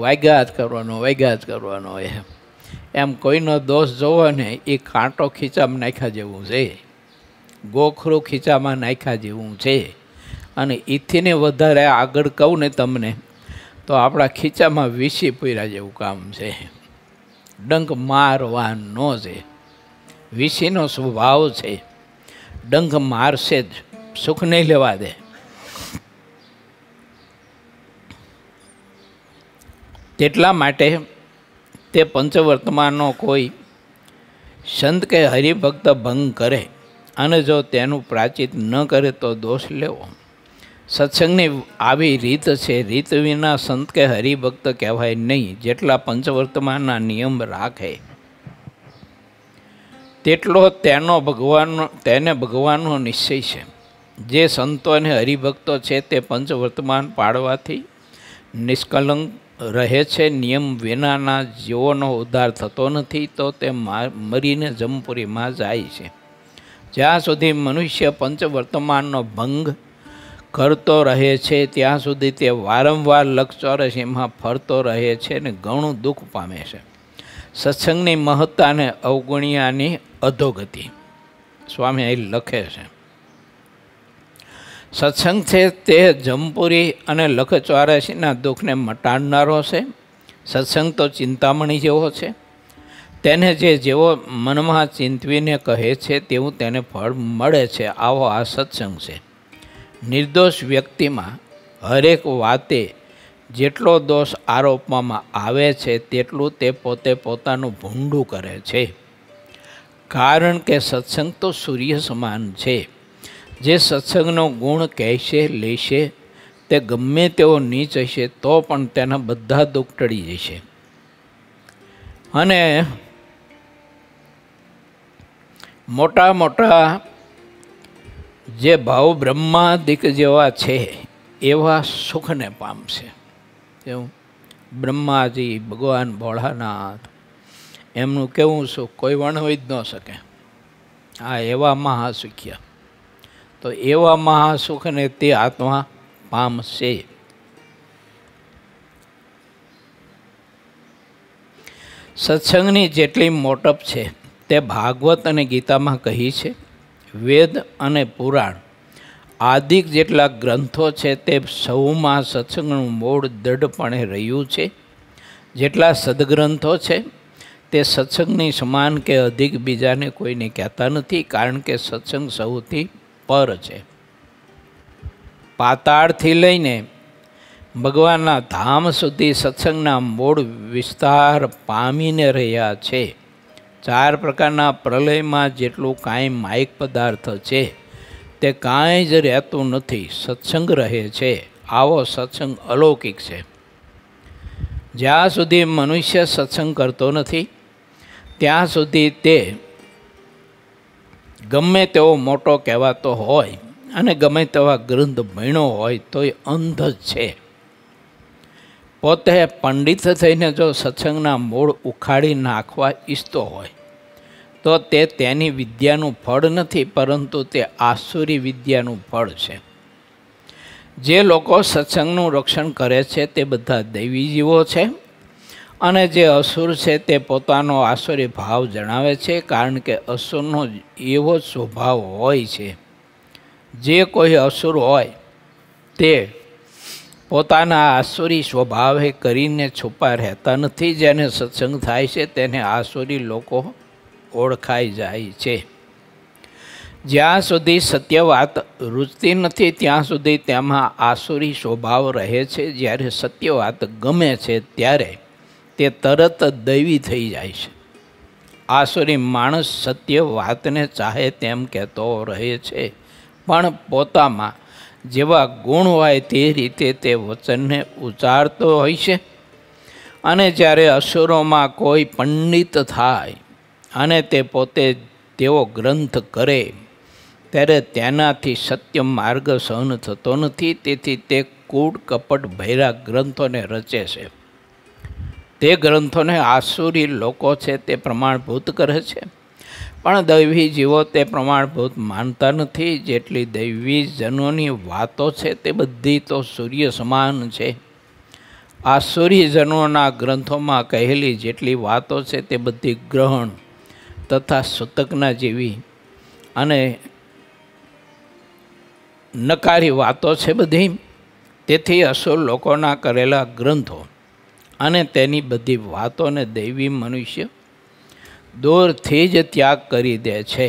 વાગ્યા જ કરવાનો એમ કોઈનો દોષ જોવો ને એ કાંટો ખીચામાં નાખ્યા જેવું છે, ગોખરું ખીચામાં નાખ્યા જેવું છે. અને એથીને વધારે આગળ કહું ને તમને તો આપણા ખીચામાં વીસી પૂર્યા જેવું કામ છે. ડંક મારવાનો છે, વીસીનો સ્વભાવ છે, ડંક મારશે જ, સુખ નહીં લેવા દે. તેટલા માટે તે પંચવર્તમાનનો કોઈ સંત કે હરિભક્ત ભંગ કરે અને જો તેનું પ્રાચિત ન કરે તો દોષ લેવો. સત્સંગની આવી રીત છે. રીત વિના સંત કે હરિભક્ત કહેવાય નહીં. જેટલા પંચવર્તમાનના નિયમ રાખે તેટલો તેને ભગવાનનો નિશ્ચય છે. જે સંતો અને હરિભક્તો છે તે પંચવર્તમાન પાળવાથી નિષ્કલંક રહે છે. નિયમ વિનાના જીવોનો ઉદ્ધાર થતો નથી, તો તે મરીને જમપુરીમાં જાય છે. જ્યાં સુધી મનુષ્ય પંચવર્તમાનનો ભંગ કરતો રહે છે ત્યાં સુધી તે વારંવાર લક્ષચોરસીમાં ફરતો રહે છે અને ઘણું દુઃખ પામે છે. સત્સંગની મહત્તાને અવગણ્યાની અધોગતિ. સ્વામી અહીં લખે છે, સત્સંગ છે તે જમપુરી અને લખચોરાશીના દુઃખને મટાડનારો છે. સત્સંગ તો ચિંતામણી જેવો છે. તેને જેવો મનમાં ચિંતવીને કહે છે તેવું તેને ફળ મળે છે. આવો આ સત્સંગ છે. નિર્દોષ વ્યક્તિમાં હરેક વાતે જેટલો દોષ આરોપવામાં આવે છે તેટલું તે પોતે પોતાનું ભૂંડું કરે છે. કારણ કે સત્સંગ તો સૂર્ય સમાન છે. જે સત્સંગનો ગુણ કહેશે લેશે તે ગમે તેવો નીચ હશે તો પણ તેના બધા દુઃખ ટળી જશે. અને મોટા મોટા જે ભાવ બ્રહ્માદિક જેવા છે એવા સુખને પામશે. એવું બ્રહ્માજી, ભગવાન ભોળાનાથ, એમનું કેવું સુખ કોઈ વર્ણવી જ ન શકે. આ એવા મહાસુખ્ય. તો એવા મહાસુખને તે આત્મા પામશે. સત્સંગની જેટલી મોટપ છે તે ભાગવત અને ગીતામાં કહી છે. વેદ અને પુરાણ આદિક જેટલા ગ્રંથો છે તે સૌમાં સત્સંગનું મૂળ દૃઢપણે રહ્યું છે. જેટલા સદગ્રંથો છે તે સત્સંગની સમાન કે અધિક બીજાને કોઈને કહેતા નથી, કારણ કે સત્સંગ સૌથી પર છે. પાતાળથી લઈને ભગવાનના ધામ સુધી સત્સંગના મૂળ વિસ્તાર પામીને રહ્યા છે. 4 પ્રકારના પ્રલયમાં જેટલું કાંઈ માયિક પદાર્થ છે તે કાંઈ જ રહેતું નથી, સત્સંગ રહે છે. આવો સત્સંગ અલૌકિક છે. જ્યાં સુધી મનુષ્ય સત્સંગ કરતો નથી ત્યાં સુધી તે ગમે તેવો મોટો કહેવાતો હોય અને ગમે તેવા ગ્રંથ ભણ્યો હોય તો એ અંધ જ છે. પોતે પંડિત થઈને જો સત્સંગના મૂળ ઉખાડી નાખવા ઈચ્છતો હોય તો તે તેની વિદ્યાનું ફળ નથી, પરંતુ તે આસુરી વિદ્યાનું ફળ છે. જે લોકો સત્સંગનું રક્ષણ કરે છે તે બધા દૈવી જીવો છે, અને જે અસુર છે તે પોતાનો આસુરી ભાવ જણાવે છે, કારણ કે અસુરનો એવો સ્વભાવ હોય છે. જે કોઈ અસુર હોય તે પોતાના આસુરી સ્વભાવે કરીને છૂપા રહેતા નથી. જેને સત્સંગ થાય છે તેને આસુરી લોકો ઓળખાઈ જાય છે. જ્યાં સુધી સત્ય વાત રૂચતી નથી ત્યાં સુધી તેમાં આસુરી સ્વભાવ રહે છે. જ્યારે સત્ય વાત ગમે છે ત્યારે તે તરત દૈવી થઈ જાય છે. આસુરી માણસ સત્ય વાતને ચાહે તેમ કહેતો રહે છે, પણ પોતામાં જેવા ગુણ હોય તે રીતે તે વચનને ઉચ્ચારતો હોય છે. અને જ્યારે અસુરોમાં કોઈ પંડિત થાય અને તે પોતે તેવો ગ્રંથ કરે ત્યારે તેનાથી સત્ય માર્ગ સહન થતો નથી. તેથી તે કૂડ કપટ ભર્યા ગ્રંથોને રચે છે. તે ગ્રંથોને આસુરી લોકો છે તે પ્રમાણભૂત કરે છે પણ દૈવી જીવો તે પ્રમાણભૂત માનતા નથી. જેટલી દૈવી જનોની વાતો છે તે બધી તો સૂર્ય સમાન છે. આ સૂર્યજનોના ગ્રંથોમાં કહેલી જેટલી વાતો છે તે બધી ગ્રહણ તથા સૂતકના જેવી અને નકારી વાતો છે બધી. તેથી અસુર લોકોના કરેલા ગ્રંથો અને તેની બધી વાતોને દૈવી મનુષ્ય દૂરથી જ ત્યાગ કરી દે છે.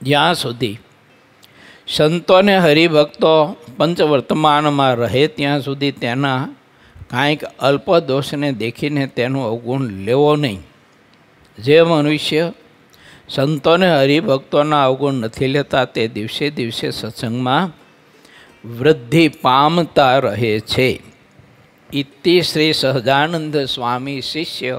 જ્યાં સુધી સંતોને હરિભક્તો પંચવર્તમાનમાં રહે ત્યાં સુધી તેના કાંઈક અલ્પ દોષને દેખીને તેનો અવગુણ લેવો નહીં. જે મનુષ્ય સંતોને હરિભક્તોના અવગુણ નથી લેતા તે દિવસે દિવસે સત્સંગમાં વૃદ્ધિ પામતા રહે છે. ઇતિ શ્રી સહજાનંદ સ્વામી શિષ્ય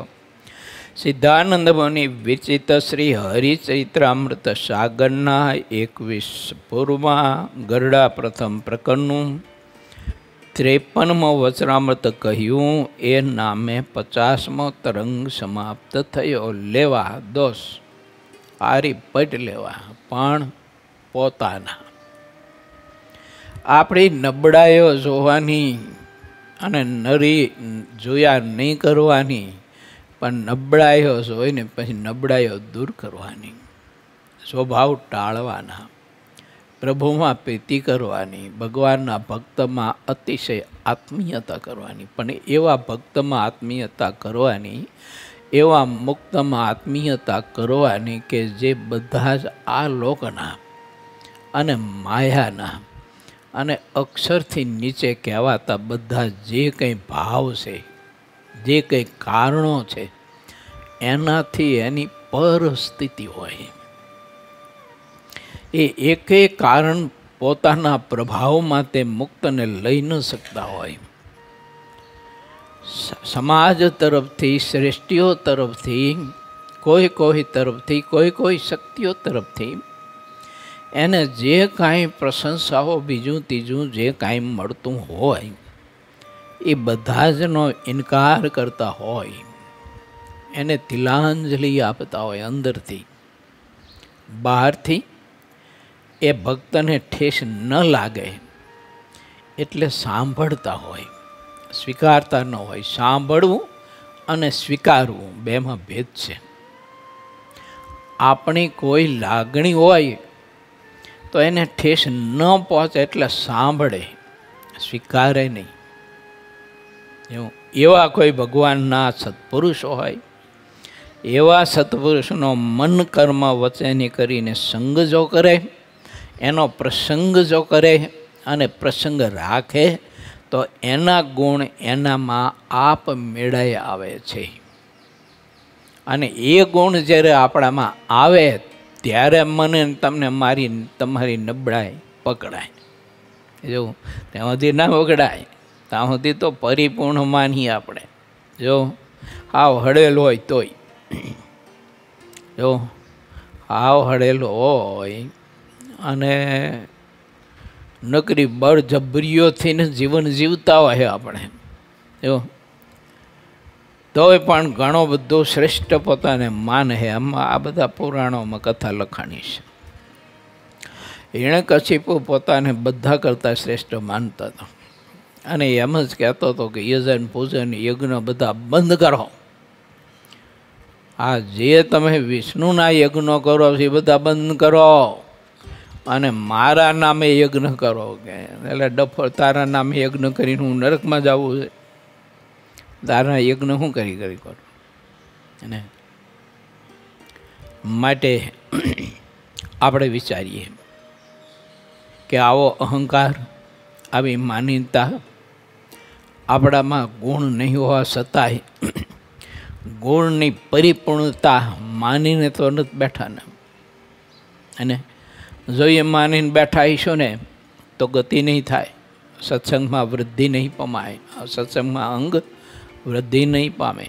સિદ્ધાનંદ મુનિ વિરચિત શ્રી હરિચરિત્રામૃત સાગરના 21 પૂર્વમાં ગરડા પ્રથમ પ્રકરણનું 53મો વચનામૃત કહ્યું એ નામે 50મો તરંગ સમાપ્ત થયો. લેવા દોષ હારી પટ લેવા પણ પોતાના. આપણી નબળાઈઓ જોવાની અને નરી જોયા નહીં કરવાની, પણ નબળાઈઓ જોઈને પછી નબળાઈઓ દૂર કરવાની, સ્વભાવ ટાળવાના, પ્રભુમાં પ્રીતિ કરવાની, ભગવાનના ભક્તમાં અતિશય આત્મીયતા કરવાની. પણ એવા ભક્તમાં આત્મીયતા કરવાની, એવા મુક્તમાં આત્મીયતા કરવાની કે જે બધા જ આ લોકના અને માયાના અને અક્ષરથી નીચે કહેવાતા બધા જે કંઈ ભાવ છે, જે કંઈ કારણો છે, એનાથી એની પરિસ્થિતિ હોય. એ એકેય કારણ પોતાના પ્રભાવમાં તે મુક્તને લઈ ન શકતા હોય. સમાજ તરફથી, શ્રેષ્ઠીઓ તરફથી, કોઈ તરફથી, કોઈ શક્તિઓ તરફથી એને જે કાંઈ પ્રશંસાઓ બીજું ત્રીજું જે કાંઈ મળતું હોય એ બધા જનો ઇનકાર કરતા હોય, એને તિલાંજલિ આપતા હોય અંદરથી. બહારથી એ ભક્તને ઠેસ ન લાગે એટલે સાંભળતા હોય, સ્વીકારતા ન હોય. સાંભળવું અને સ્વીકારવું બેમાં ભેદ છે. આપણી કોઈ લાગણી હોય તો એને ઠેસ ન પહોંચે એટલે સાંભળે, સ્વીકારે નહીં. એવા કોઈ ભગવાનના સત્પુરુષો હોય, એવા સત્પુરુષનો મન કર્મ વચેની કરીને સંગ જો કરે, એનો પ્રસંગ જો કરે અને પ્રસંગ રાખે તો એના ગુણ એનામાં આપ મેળાઈ આવે છે. અને એ ગુણ જ્યારે આપણામાં આવે ત્યારે મને તમને તમારી નબળાઈ પકડાય. જો ત્યાં સુધી ના પકડાય, ત્યાં સુધી તો પરિપૂર્ણ માનીએ આપણે. જો હાવ હળેલો હોય તોય, જો હાવ હળેલો હોય અને નકરી બળજબરીઓથી જીવન જીવતા હોય આપણે, જો તોય પણ ઘણો બધો શ્રેષ્ઠ પોતાને માને છે. આમાં આ બધા પુરાણોમાં કથા લખાણી છે. હિરણ્યકશિપુ પોતાને બધા કરતાં શ્રેષ્ઠ માનતો હતો અને એમ જ કહેતો હતો કે યજન પૂજન યજ્ઞ બધા બંધ કરો. આ જે તમે વિષ્ણુના યજ્ઞો કરો છો એ બધા બંધ કરો અને મારા નામે યજ્ઞ કરો. કે એટલે ડફર તારા નામે યજ્ઞ કરીને હું નરકમાં જવું છે, તારા યજ્ઞ શું કરી કરું. અને માટે આપણે વિચારીએ કે આવો અહંકાર, આવી માન્યતા આપણામાં ગુણ નહીં હોવા છતાંય ગુણની પરિપૂર્ણતા માનીને તો નથી બેઠા ને. અને જોઈએ માનીને બેઠા હઈશું ને તો ગતિ નહીં થાય, સત્સંગમાં વૃદ્ધિ નહીં પમાય, સત્સંગમાં અંગ વૃદ્ધિ નહીં પામે.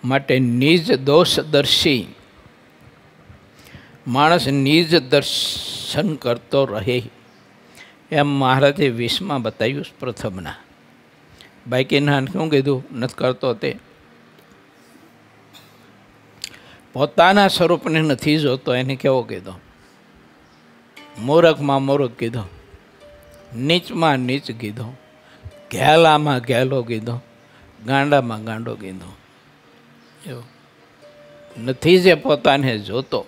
માટે નિજ દોષદર્શી માણસ નિજ દર્શન કરતો રહે એમ મહારાજે 20માં બતાવ્યું પ્રથમના. બાકીના શું કીધું નથી કરતો તે પોતાના સ્વરૂપને નથી જોતો એને કેવો કીધો? મૂરખમાં મૂર્ખ કીધો, નીચમાં નીચ કીધો, ઘેલામાં ઘેલો કીધો, ગાંડામાં ગાંડો કીધો. એવું નથી જે પોતાને જોતો.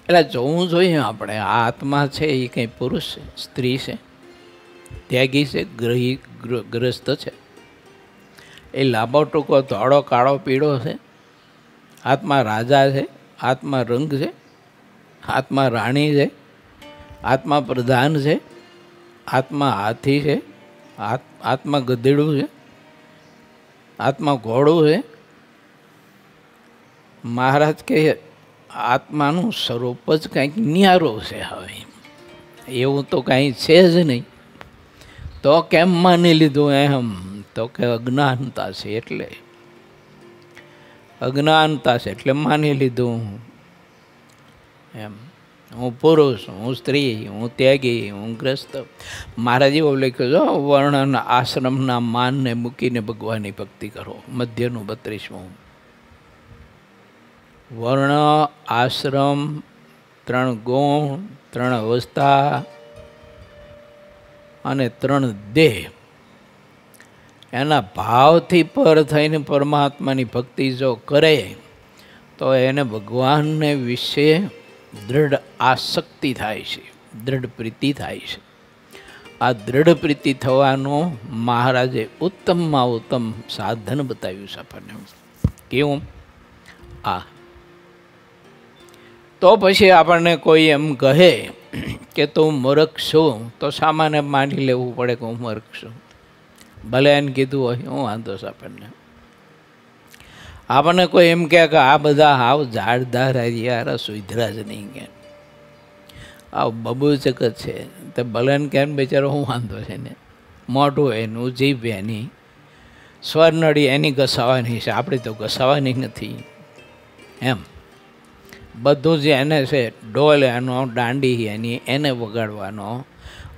એટલે જોવું જોઈએ આપણે. આ આત્મા છે એ કંઈ પુરુષ છે, સ્ત્રી છે, ત્યાગી છે, ગ્રસ્ત છે, એ લાંબો ટૂંકો ધોળો કાળો પીળો છે. આત્મા રાજા છે, આત્મા રંગ છે, આત્મા રાણી છે, આત્મા પ્રધાન છે, આત્મા હાથી છે, આત્મા ગધેડું છે, આત્મા ઘોડું છે. મહારાજ કે આત્માનું સ્વરૂપ જ કંઈક ન્યારું છે. હવે એવું તો કાંઈ છે જ નહીં. તો કેમ માની લીધું એમ? તો કે અજ્ઞાનતા છે એટલે. અજ્ઞાનતા છે એટલે માની લીધું એમ. હું પુરુષ, હું સ્ત્રી, હું ત્યાગી, હું ગ્રસ્ત. મહારાજ એવો લખ્યું છો, વર્ણ આશ્રમના માનને મૂકીને ભગવાનની ભક્તિ કરો. મધ્યનું 32મું. વર્ણ, આશ્રમ, 3 ગુણ, 3 અવસ્થા અને 3 દેહ, એના ભાવથી પર થઈને પરમાત્માની ભક્તિ જો કરે તો એને ભગવાનને વિશે દૃઢ આસક્તિ થાય છે, દૃઢ પ્રીતિ થાય છે. આ દૃઢ પ્રીતિ થવાનું મહારાજે ઉત્તમમાં ઉત્તમ સાધન બતાવ્યું છે આપણને. કેવું? આ તો પછી આપણને કોઈ એમ કહે કે તું મૂર્ખ છું, તો સામાન્ય માની લેવું પડે કે હું મૂર્ખ છું. ભલે એને કીધું હોય, હું વાંધો છે આપણને. આપણને કોઈ એમ કહે કે આ બધા હાવ ઝાડદાર યાર સુધરા જ નહીં, કે આ બબૂચક જ છે, તો ભલે ને કેમ બિચારો હું વાંધો છે ને. મોઢું એનું, જીભ એની, સ્વરનળી એની ઘસાવાની છે, આપણી તો ઘસાવાની નથી. એમ બધું જ એને છે. ઢોલ એનો, દાંડી એની, એને વગાડવાનો,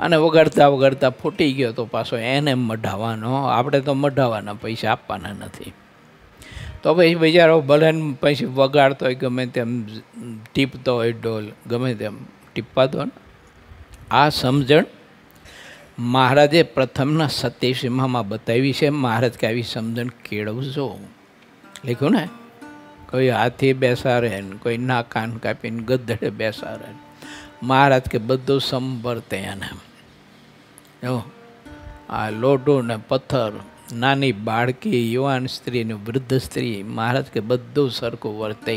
અને વગાડતા વગાડતા ફૂટી ગયો તો પાછો એને મઢાવવાનો. આપણે તો મઢાવવાના પૈસા આપવાના નથી. તો પછી બિચારો ભલે પછી વગાડતો હોય, ગમે તેમ ટીપતો હોય ઢોલ, ગમે તેમ ટીપવા દો ને. આ સમજણ મહારાજે પ્રથમના 27માં બતાવી છે. મહારાજ કે આવી સમજણ કેળવજો. લખ્યું ને, કોઈ હાથી બેસાડે ને કોઈ ના કાન કાપીને ગધેડે બેસાડે. મહારાજ કે બધું સંભળતે એને. આ લોઢું ને પથ્થર, નાની બાળકી, યુવાન સ્ત્રી ને વૃદ્ધ સ્ત્રી, મહારાજ કે બધું સરખું વર્તે.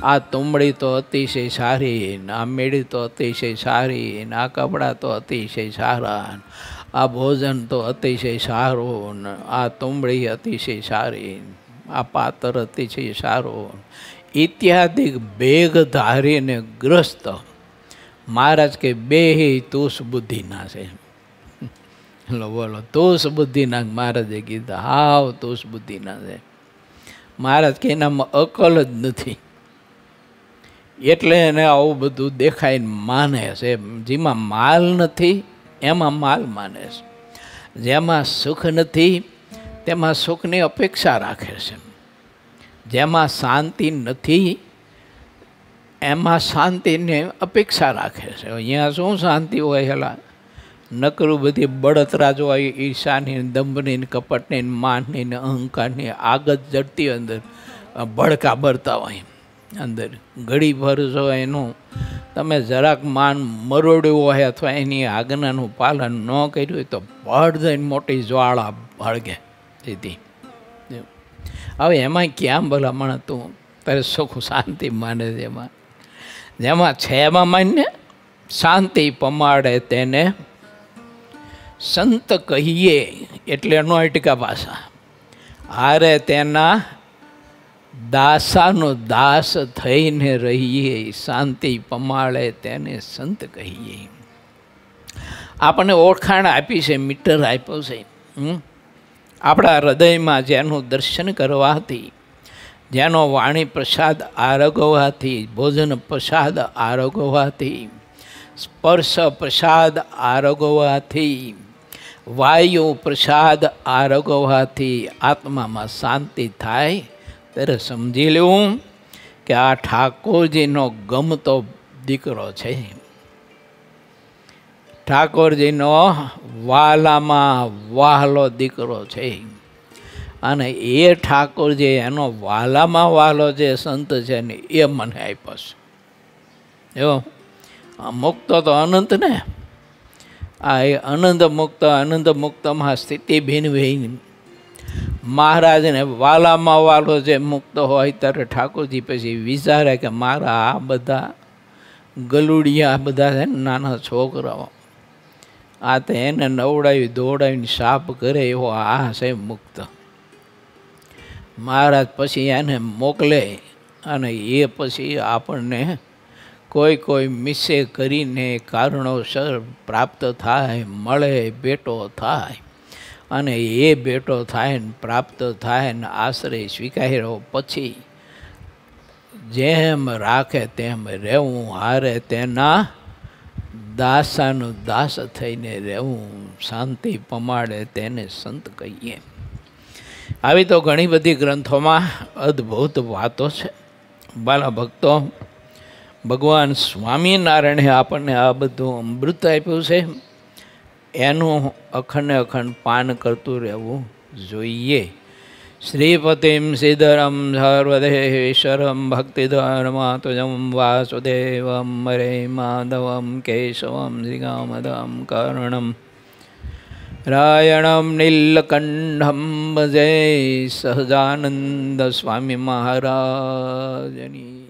આ તુંબડી તો અતિશય સારી, આ મેળી તો અતિશય સારી, આ કપડાં તો અતિશય સારા, આ ભોજન તો અતિશય સારું, આ તુંબડી અતિશય સારી, આ પાત્ર અતિશય સારું, ઇત્યાદિ ભેગ ધારીને ગ્રસ્ત. મહારાજ કે બેહી તુષ બુદ્ધિના છે. બોલો, તુષ બુદ્ધિના. મહારાજે કીધા હાવ તુષ બુદ્ધિના છે. મહારાજ કે એનામાં અકલ જ નથી, એટલે એને આવું બધું દેખાઈને માને છે. જેમાં માલ નથી એમાં માલ માને છે, જેમાં સુખ નથી તેમાં સુખની અપેક્ષા રાખે છે, જેમાં શાંતિ નથી એમાં શાંતિની અપેક્ષા રાખે છે. અહીંયા શું શાંતિ હોય? હેલા નકરું બધી બળતરા જો હોય, ઈર્ષાની, દંભની, કપટની, માનની, અહંકારની આગત જડતી અંદર ભડકા બળતા હોય અંદર. ઘડી ભર જો એનું તમે જરાક માન મરોડ્યું હોય અથવા એની આજ્ઞાનું પાલન ન કર્યું હોય તો ભડ દઈને મોટી જ્વાળા ભળગે દીધી. હવે એમાં ક્યાં ભલામણ હતું? તારે સુખ શાંતિ માને છે. એમાં જેમાં છે એમાં માન્ય શાંતિ પમાડે તેને સંત કહીએ, એટલે એનો અટકા પાછા હારે તેના દાસાનો દાસ થઈને રહીએ, શાંતિ પમાડે તેને સંત કહીએ. આપણને ઓળખાણ આપી છે, મીટર આપ્યો છે. આપણા હૃદયમાં જેનું દર્શન કરવાથી, જેનો વાણી પ્રસાદ આરોગવાથી, ભોજન પ્રસાદ આરોગવાથી, સ્પર્શ પ્રસાદ આરોગવાથી, વાયુ પ્રસાદ આરોગવાથી આત્મામાં શાંતિ થાય, ત્યારે સમજી લેવું કે આ ઠાકોરજીનો ગમતો દીકરો છે, ઠાકોરજીનો વાલામાં વહાલો દીકરો છે. અને એ ઠાકોરજી એનો વાલામાં વહાલો જે સંત છે ને એ મને આપ્યો છે. એવો મુક્ત તો અનંત ને, આ એ અનંત મુક્તમાં સ્થિતિ ભીનવી મહારાજને વાલામાં વાલો જે મુક્ત હોય ત્યારે ઠાકોરજી પછી વિચારે કે મારા આ બધા ગલુડિયા બધા છે ને નાના છોકરાઓ, આ તો એને નવડાવી દોડાવીને સાપ કરે એવો આ છે મુક્ત. મહારાજ પછી એને મોકલે અને એ પછી આપણને કોઈ મિસે કરીને કારણોસર પ્રાપ્ત થાય, મળે, બેટો થાય. અને એ બેટો થાય ને પ્રાપ્ત થાય ને આશ્રય સ્વીકાર્યો પછી જેમ રાખે તેમ રહેવું, હારે તેના દાસાનું દાસ થઈને રહેવું, શાંતિ પમાડે તેને સંત કહીએ. આવી તો ઘણી બધી ગ્રંથોમાં અદ્ભુત વાતો છે. બાલા ભક્તો, ભગવાન સ્વામિનારાયણે આપણને આ બધું અમૃત આપ્યું છે, એનું અખંડ પાન કરતું રહેવું જોઈએ. શ્રીપતિમ શ્રીધરમ સર્વદેશ્વરમ ભક્તિધર્માતુજમ વાસુદેવમ હરે માધવમ કેશવમ શ્રીગામદમ કર્ણમ રાયણમ નીલકંઠમ ભજે સહજાનંદ સ્વામી મહારાજની.